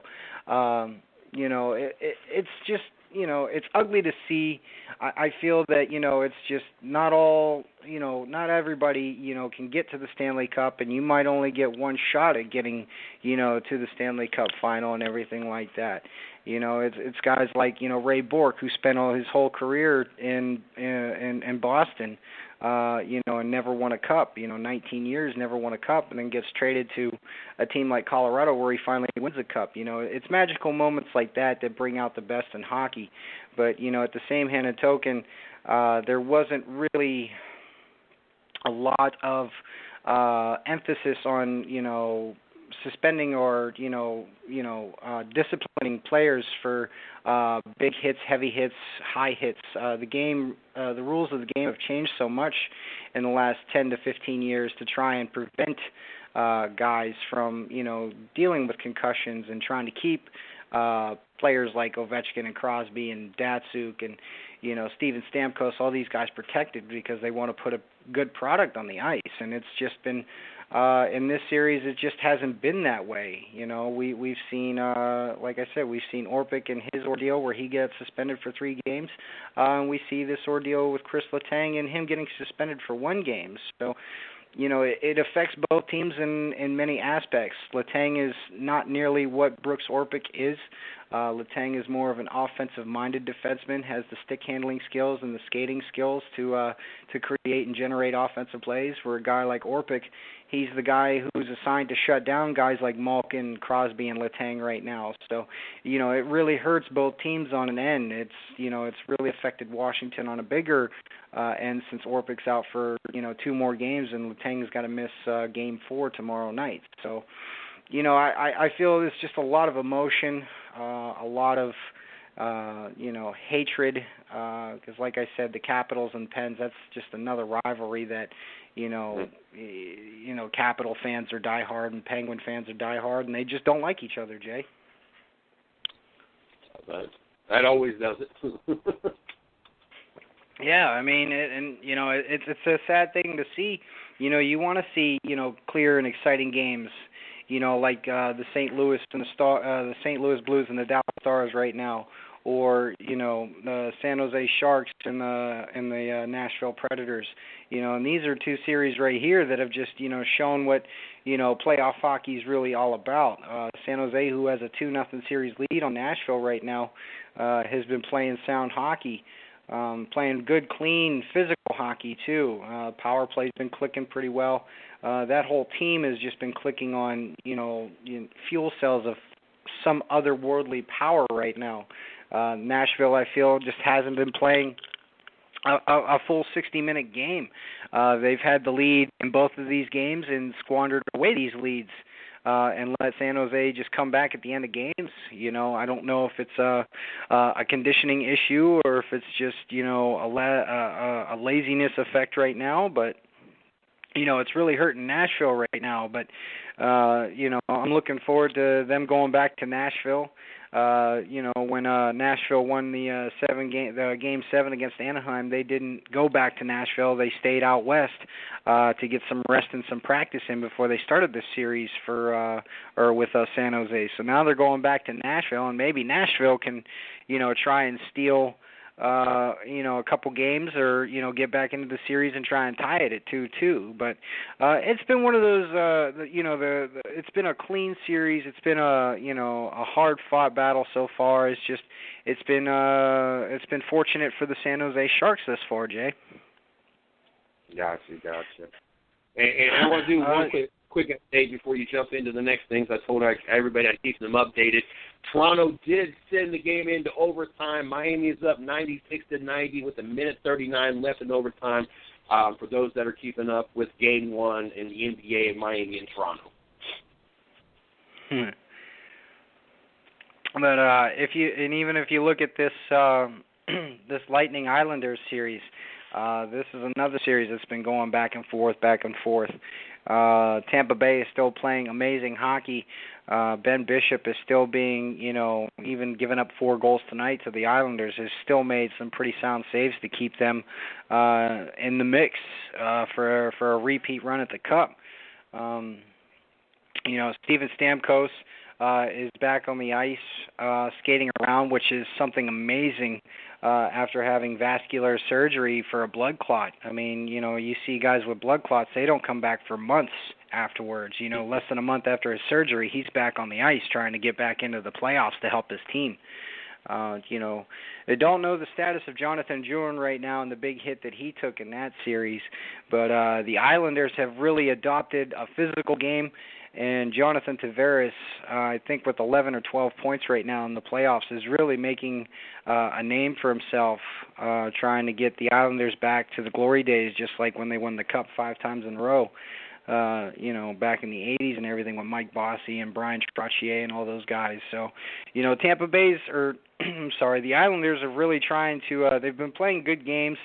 it's just, it's ugly to see. I feel that, it's just not all, not everybody, can get to the Stanley Cup, and you might only get one shot at getting, to the Stanley Cup final and everything like that. It's guys like, Ray Bourque, who spent all his whole career in Boston, and never won a cup, 19 years, never won a cup, and then gets traded to a team like Colorado where he finally wins a cup. It's magical moments like that that bring out the best in hockey. But, at the same hand and token, there wasn't really a lot of emphasis on, suspending or, disciplining players for big hits, heavy hits, high hits. The rules of the game have changed so much in the last 10 to 15 years to try and prevent guys from, dealing with concussions and trying to keep players like Ovechkin and Crosby and Datsuk and, Steven Stamkos, all these guys protected because they want to put a good product on the ice. And it's just been, in this series, it just hasn't been that way. We've seen, like I said, we've seen Orpik and his ordeal where he gets suspended for 3 games. And we see this ordeal with Chris Letang and him getting suspended for 1 game. So, it affects both teams in many aspects. Letang is not nearly what Brooks Orpik is. Letang is more of an offensive-minded defenseman, has the stick-handling skills and the skating skills to create and generate offensive plays, where a guy like Orpik, he's the guy who's assigned to shut down guys like Malkin, Crosby, and Letang right now. So, it really hurts both teams on an end. It's really affected Washington on a bigger end since Orpik's out for, 2 more games, and Letang's got to miss Game 4 tomorrow night. So, I feel it's just a lot of emotion, a lot of, hatred, because like I said, the Capitals and Pens, that's just another rivalry that, Capital fans are diehard and Penguin fans are diehard, and they just don't like each other, Jay. That always does it. Yeah, I mean, it's a sad thing to see. You want to see, clear and exciting games. Like the St. Louis and the St. Louis Blues and the Dallas Stars right now, or the San Jose Sharks and the Nashville Predators. And these are 2 series right here that have just shown what playoff hockey is really all about. San Jose, who has a 2-0 series lead on Nashville right now, has been playing sound hockey. Playing good, clean, physical hockey, too. Power play's been clicking pretty well. That whole team has just been clicking on, fuel cells of some otherworldly power right now. Nashville, I feel, just hasn't been playing a full 60-minute game. They've had the lead in both of these games and squandered away these leads. And let San Jose just come back at the end of games. I don't know if it's a conditioning issue or if it's just, a laziness effect right now. But, it's really hurting Nashville right now. But, I'm looking forward to them going back to Nashville. When Nashville won the Game 7 against Anaheim, they didn't go back to Nashville. They stayed out west to get some rest and some practice in before they started this series with San Jose. So now they're going back to Nashville, and maybe Nashville can, try and steal a couple games or, get back into the series and try and tie it at 2-2. But it's been one of those, it's been a clean series. It's been a hard-fought battle so far. It's been fortunate for the San Jose Sharks thus far, Jay. Gotcha. And I want to do one quick update before you jump into the next things. I told everybody I'd keep them updated. Toronto did send the game into overtime. Miami is up 96-90 with 1:39 left in overtime. For those that are keeping up with Game 1 in the NBA of Miami and Toronto. But even if you look at this this Lightning Islanders series, this is another series that's been going back and forth. Tampa Bay is still playing amazing hockey. Ben Bishop is still being, even giving up 4 goals tonight to the Islanders, has still made some pretty sound saves to keep them in the mix for a repeat run at the Cup. Steven Stamkos is back on the ice skating around, which is something amazing after having vascular surgery for a blood clot. I mean, you see guys with blood clots, they don't come back for months afterwards. Less than a month after his surgery, he's back on the ice trying to get back into the playoffs to help his team. They don't know the status of Jonathan Drouin right now and the big hit that he took in that series, but the Islanders have really adopted a physical game. And Jonathan Tavares, I think with 11 or 12 points right now in the playoffs, is really making a name for himself, trying to get the Islanders back to the glory days, just like when they won the Cup 5 times in a row, back in the 80s and everything with Mike Bossy and Brian Trottier and all those guys. So, Tampa Bay's, the Islanders are really trying to, they've been playing good games,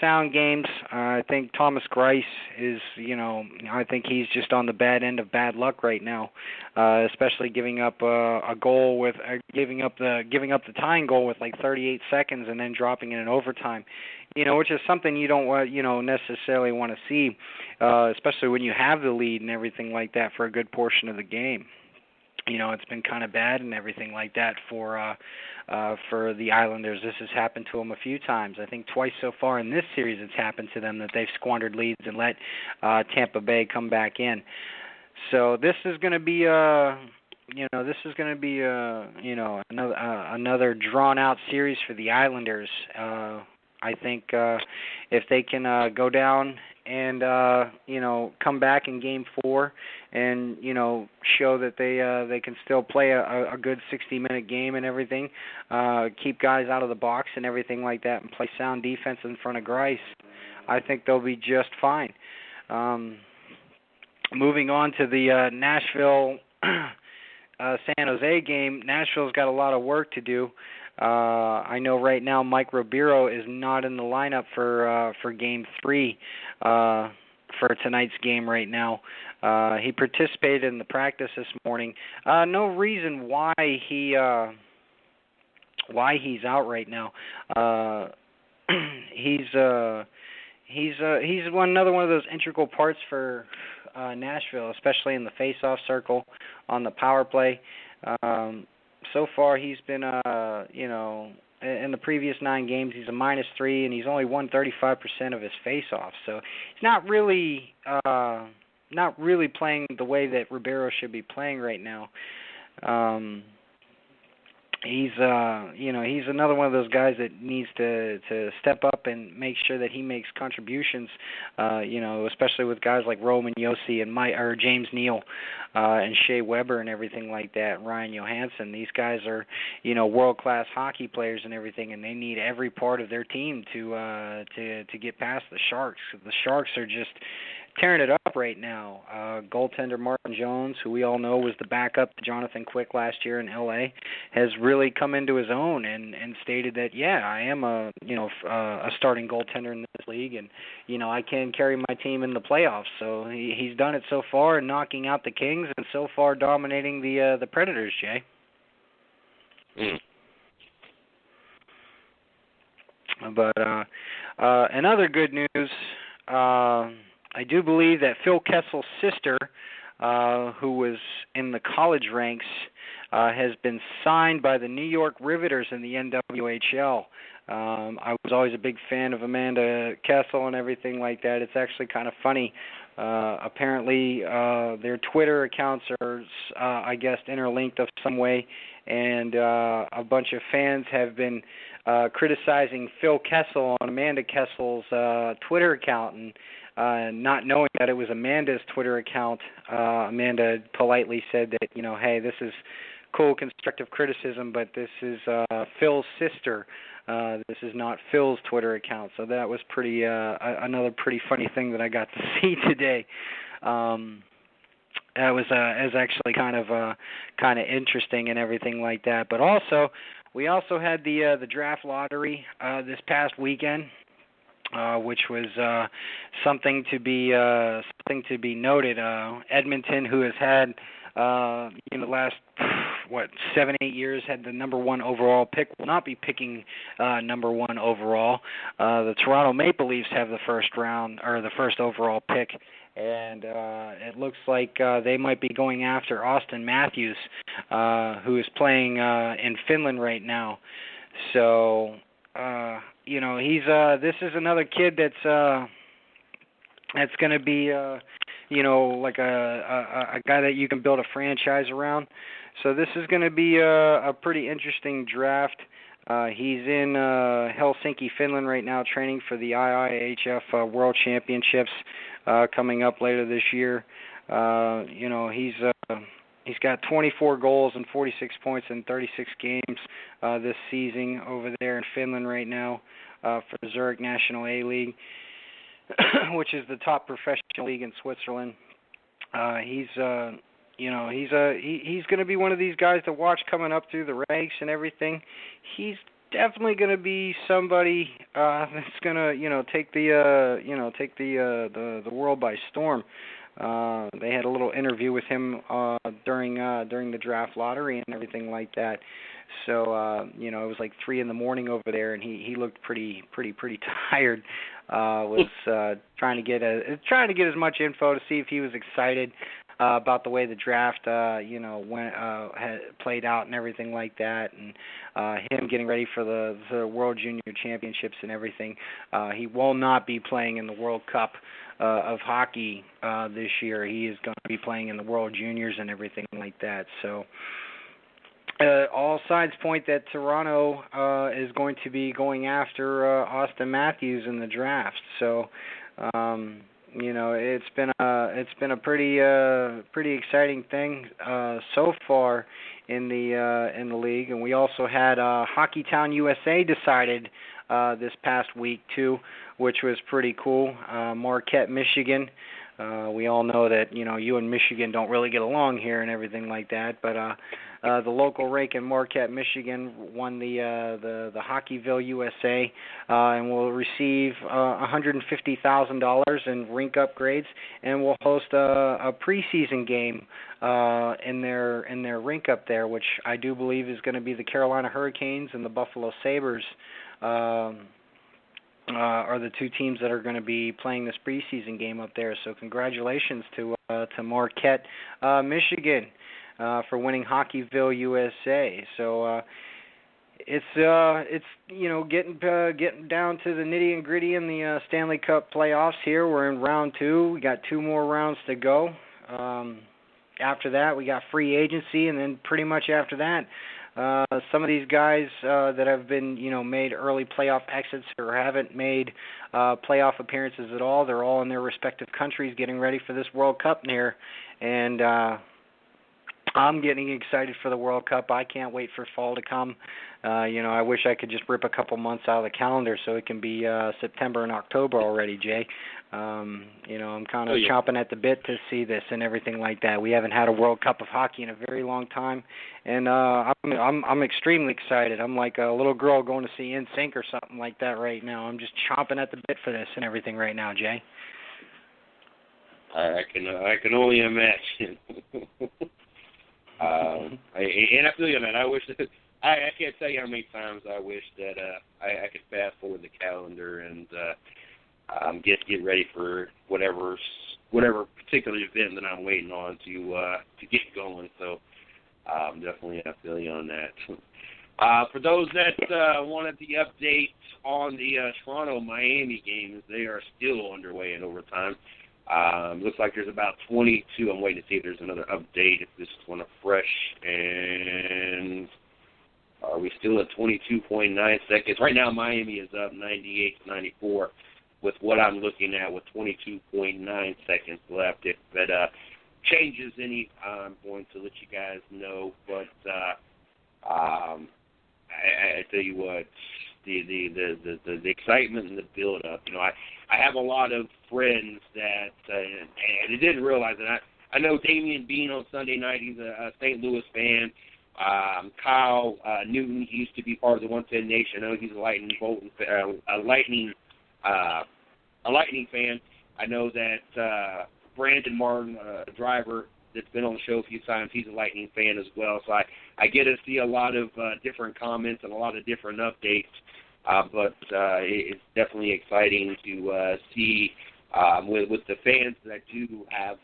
sound games. I think Thomas Greiss is, I think he's just on the bad end of bad luck right now, especially giving up a goal with, giving up the tying goal with like 38 seconds and then dropping it in overtime, which is something you don't want, necessarily want to see, especially when you have the lead and everything like that for a good portion of the game. It's been kind of bad and everything like that for the Islanders. This has happened to them a few times. I think twice so far in this series it's happened to them that they've squandered leads and let Tampa Bay come back in. So this is going to be this is going to be another drawn out series for the Islanders. I think if they can go down and come back in Game 4 and show that they can still play a good 60-minute game and everything, keep guys out of the box and everything like that, and play sound defense in front of Grice, I think they'll be just fine. Moving on to the Nashville San Jose game, Nashville's got a lot of work to do. I know right now Mike Ribeiro is not in the lineup for Game 3 for tonight's game right now. He participated in the practice this morning. No reason why he's out right now. He's another one of those integral parts for Nashville, especially in the face-off circle on the power play. So far, he's been, in the previous 9 games, he's a -3, and he's only won 35% of his face-offs. So he's not really playing the way that Ribeiro should be playing right now. He's another one of those guys that needs to step up and make sure that he makes contributions, especially with guys like Roman Yossi and James Neal and Shea Weber and everything like that, Ryan Johansson. These guys are, world-class hockey players and everything, and they need every part of their team to get past the Sharks. The Sharks are just tearing it up right now. Goaltender Martin Jones, who we all know was the backup to Jonathan Quick last year in L.A., has really come into his own and stated that, I am a starting goaltender in this league, and I can carry my team in the playoffs. So he's done it so far, and knocking out the Kings, and so far dominating the Predators. Jay. But in other good news, I do believe that Phil Kessel's sister, who was in the college ranks, has been signed by the New York Riveters in the NWHL. I was always a big fan of Amanda Kessel and everything like that. It's actually kind of funny. Apparently, their Twitter accounts are, interlinked of some way, and a bunch of fans have been criticizing Phil Kessel on Amanda Kessel's Twitter account, and not knowing that it was Amanda's Twitter account. Amanda politely said that, hey, this is cool constructive criticism, but this is Phil's sister. This is not Phil's Twitter account. So that was pretty another pretty funny thing that I got to see today. That was actually kind of interesting and everything like that. But also, we also had the draft lottery this past weekend. Which was something to be noted. Edmonton, who has had in the last 7-8 years had the number 1 overall pick, will not be picking number 1 overall. The Toronto Maple Leafs have the first overall pick, and it looks like they might be going after Austin Matthews, who is playing in Finland right now. So. This is another kid that's going to be, like a guy that you can build a franchise around. So this is going to be a pretty interesting draft. He's in Helsinki, Finland right now, training for the IIHF World Championships coming up later this year. He's got 24 goals and 46 points in 36 games this season over there in Finland right now for the Zurich National A League, which is the top professional league in Switzerland. He's going to be one of these guys to watch coming up through the ranks and everything. He's definitely going to be somebody that's going to take the world by storm. They had a little interview with him during the draft lottery and everything like that. So it was like 3 a.m. over there, and he looked pretty tired. Was trying to get as much info to see if he was excited. about the way the draft, went, had played out and everything like that, and him getting ready for the World Junior Championships and everything. He will not be playing in the World Cup of hockey this year. He is going to be playing in the World Juniors and everything like that. So all signs point that Toronto is going to be going after Austin Matthews in the draft. So it's been a pretty exciting thing so far in the league, and we also had Hockeytown USA decided this past week too, which was pretty cool. Marquette, Michigan. We all know that you and Michigan don't really get along here and everything like that, but the local rink in Marquette, Michigan, won the Hockeyville USA, and will receive $150,000 in rink upgrades, and will host a preseason game in their rink up there, which I do believe is going to be the Carolina Hurricanes and the Buffalo Sabres. Are the two teams that are going to be playing this preseason game up there. So congratulations to Marquette, Michigan, for winning Hockeyville USA. So it's getting down to the nitty and gritty in the Stanley Cup playoffs here. We're in round 2. We got 2 more rounds to go. After that, we got free agency, and then pretty much after that, some of these guys that have been, made early playoff exits or haven't made playoff appearances at all, they're all in their respective countries getting ready for this World Cup here. And I'm getting excited for the World Cup. I can't wait for fall to come. I wish I could just rip a couple months out of the calendar so it can be September and October already, Jay. I'm kind of chomping at the bit to see this and everything like that. We haven't had a World Cup of hockey in a very long time, and I'm extremely excited. I'm like a little girl going to see NSYNC or something like that right now. I'm just chomping at the bit for this and everything right now, Jay. I can only imagine. And I feel you, man. I wish that I can't tell you how many times I wish that I could fast forward the calendar and get ready for whatever particular event that I'm waiting on to get going. So definitely I feel you on that. For those that wanted the update on the Toronto-Miami games, they are still underway in overtime. Looks like there's about 22. I'm waiting to see if there's another update, if this one is fresh. And are we still at 22.9 seconds? Right now, Miami is up 98-94 with what I'm looking at with 22.9 seconds left. If that changes any, I'm going to let you guys know. But I tell you what, the excitement and the build-up. I have a lot of friends that, and I didn't realize it. I know Damian Bean on Sunday night. He's a St. Louis fan. Kyle Newton, he used to be part of the 110 Nation. I know he's a Lightning fan. I know that Brandon Martin, a driver that's been on the show a few times, he's a Lightning fan as well. So I get to see a lot of different comments and a lot of different updates. But it's definitely exciting to see with the fans that I do have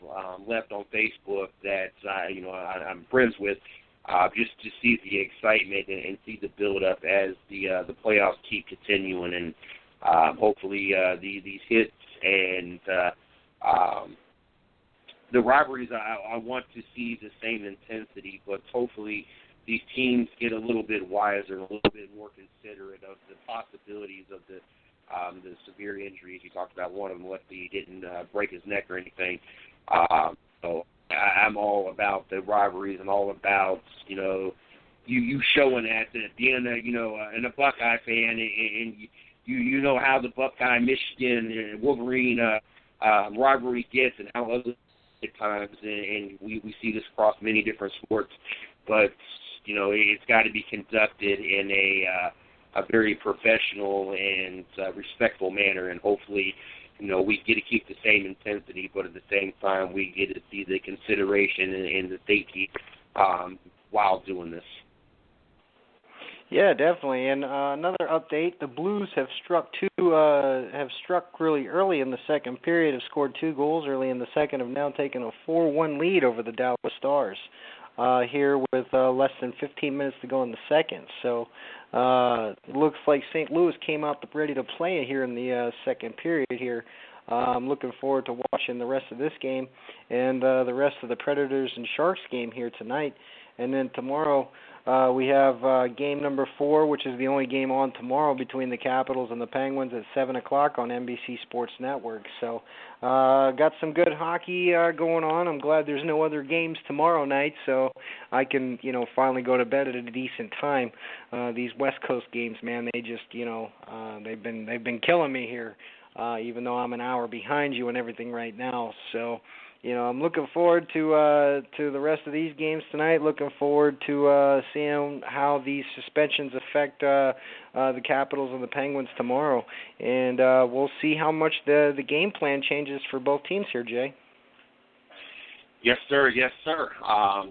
left on Facebook that I'm friends with, just to see the excitement and see the build-up as the playoffs keep continuing, and hopefully these hits and the rivalries, I want to see the same intensity, but hopefully these teams get a little bit wiser, a little bit more considerate of the possibilities of the severe injuries. You talked about one of them, he didn't break his neck or anything. So I'm all about the rivalries and all about, you showing that at the end of, and a Buckeye fan, and you know how the Buckeye, Michigan, and Wolverine rivalry gets and how ugly at times, and we see this across many different sports. But it's got to be conducted in a very professional and respectful manner, and hopefully, we get to keep the same intensity, but at the same time, we get to see the consideration and the safety while doing this. Yeah, definitely. And another update: the Blues have struck really early in the second period. Have scored 2 goals early in the second. Have now taken a 4-1 lead over the Dallas Stars. Here with less than 15 minutes to go in the second. So it looks like St. Louis came out ready to play here in the second period here. I'm looking forward to watching the rest of this game and the rest of the Predators and Sharks game here tonight. And then tomorrow we have game number 4, which is the only game on tomorrow between the Capitals and the Penguins at 7 o'clock on NBC Sports Network. So got some good hockey going on. I'm glad there's no other games tomorrow night, so I can, finally go to bed at a decent time. These West Coast games, man, they just, they've been killing me here, even though I'm an hour behind you and everything right now. So, I'm looking forward to the rest of these games tonight. Looking forward to seeing how these suspensions affect the Capitals and the Penguins tomorrow, and we'll see how much the game plan changes for both teams here, Jay. Yes, sir. Yes, sir.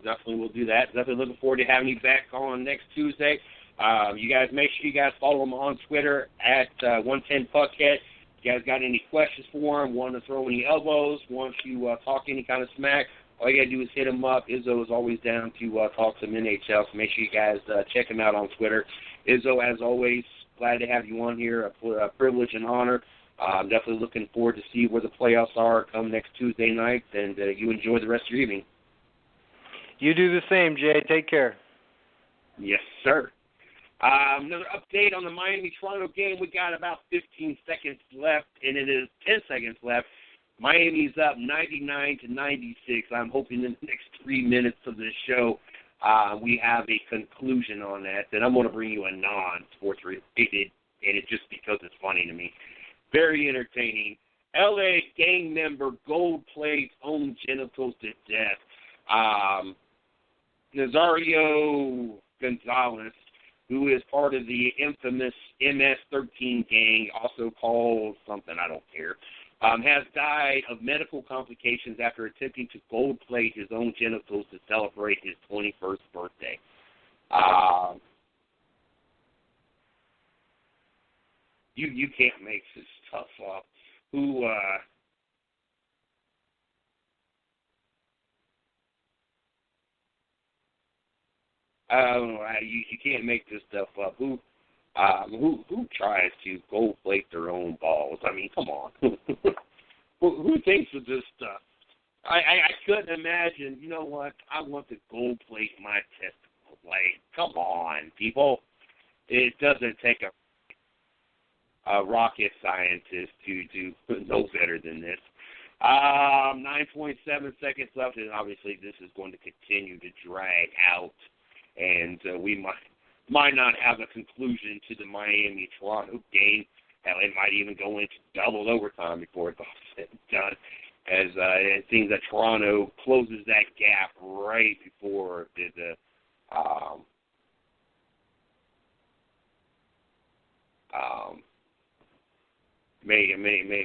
Definitely will do that. Definitely looking forward to having you back on next Tuesday. You guys, make sure you guys follow him on Twitter at 110Puckhead. You guys got any questions for him, want to throw any elbows, want to talk any kind of smack, all you got to do is hit him up. Izzo is always down to talk some NHL, so make sure you guys check him out on Twitter. Izzo, as always, glad to have you on here, a privilege and honor. I'm definitely looking forward to see where the playoffs are come next Tuesday night, and you enjoy the rest of your evening. You do the same, Jay. Take care. Yes, sir. Another update on the Miami-Toronto game. We got about 15 seconds left, and it is 10 seconds left. Miami's up 99-96. I'm hoping in the next 3 minutes of this show we have a conclusion on that. Then I'm going to bring you a non-sports related, and it's just because it's funny to me. Very entertaining. L.A. gang member gold plates own genitals to death. Nazario Gonzalez, who is part of the infamous MS-13 gang, also called something, I don't care, has died of medical complications after attempting to gold plate his own genitals to celebrate his 21st birthday. You can't make this stuff up. You can't make this stuff up. Who tries to gold plate their own balls? I mean, come on. who thinks of this stuff? I couldn't imagine. You know what? I want to gold plate my testicles. Like, come on, people. It doesn't take a rocket scientist to know better than this. 9.7 seconds left, and obviously this is going to continue to drag out. And we might not have a conclusion to the Miami-Toronto game. Hell, it might even go into double overtime before it's all said and done, as it seems that Toronto closes that gap right before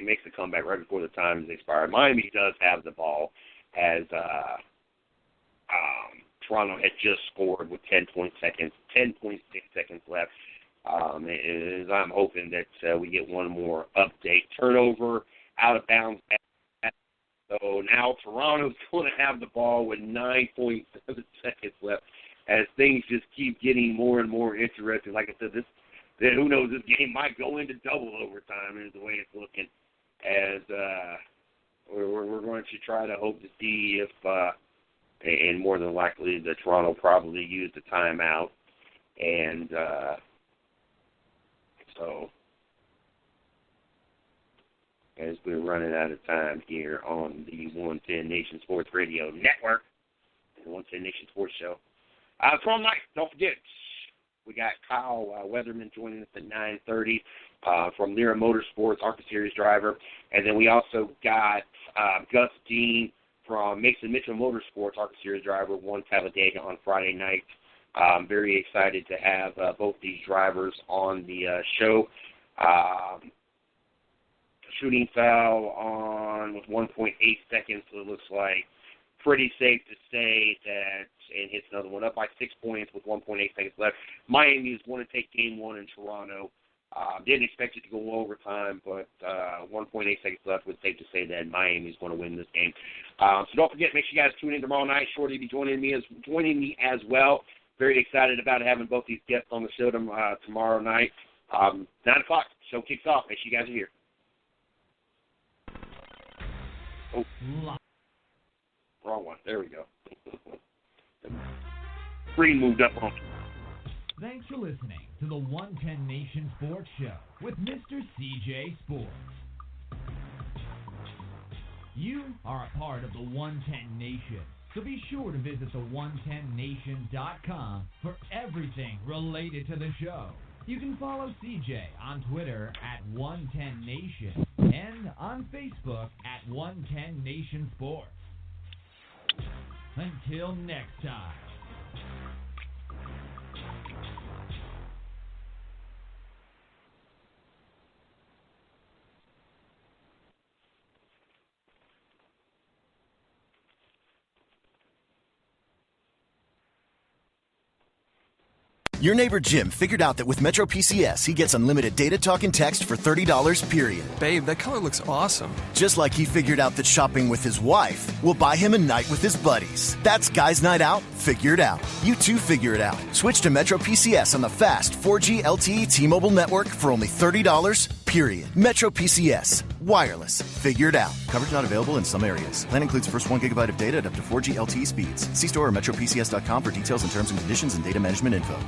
makes the comeback right before the time is expired. Miami does have the ball, as Toronto had just scored with 10.6 seconds left. I'm hoping that we get one more update. Turnover, out of bounds. So now Toronto's going to have the ball with 9.7 seconds left, as things just keep getting more and more interesting. Like I said, who knows, this game might go into double overtime is the way it's looking. As we're going to try to hope to see if and more than likely the Toronto probably used a timeout. And so as we're running out of time here on the 110 Nation Sports Radio Network, the 110 Nation Sports Show. Tomorrow night, don't forget, we got Kyle Weatherman joining us at 9:30 from Lyra Motorsports, ARCA Series driver. And then we also got Gus Dean from Mason Mitchell Motorsports, ARCA Series driver, won Talladega on Friday night. I'm very excited to have both these drivers on the show. Shooting foul with 1.8 seconds, so it looks like pretty safe to say that, and hits another one up by 6 points with 1.8 seconds left. Miami is going to take game one in Toronto. Didn't expect it to go overtime, but 1.8 seconds left. It's safe to say that Miami is going to win this game. So don't forget, make sure you guys tune in tomorrow night. Shorty will be joining me as well. Very excited about having both these guests on the show tomorrow night. 9 o'clock, show kicks off. Make sure you guys are here. Oh, wrong one. There we go. Screen moved up on. Thanks for listening to the 110 Nation Sports Show with Mr. CJ Sports. You are a part of the 110 Nation, so be sure to visit the110nation.com for everything related to the show. You can follow CJ on Twitter at 110Nation and on Facebook at 110 Nation Sports. Until next time. Your neighbor Jim figured out that with Metro PCS, he gets unlimited data, talk, and text for $30, period. Babe, that color looks awesome. Just like he figured out that shopping with his wife will buy him a night with his buddies. That's Guys Night Out, figured out. You too figure it out. Switch to Metro PCS on the fast 4G LTE T-Mobile network for only $30, period. Metro PCS. Wireless. Figured out. Coverage not available in some areas. Plan includes first 1 gigabyte of data at up to 4G LTE speeds. See store or metropcs.com for details and terms and conditions and data management info.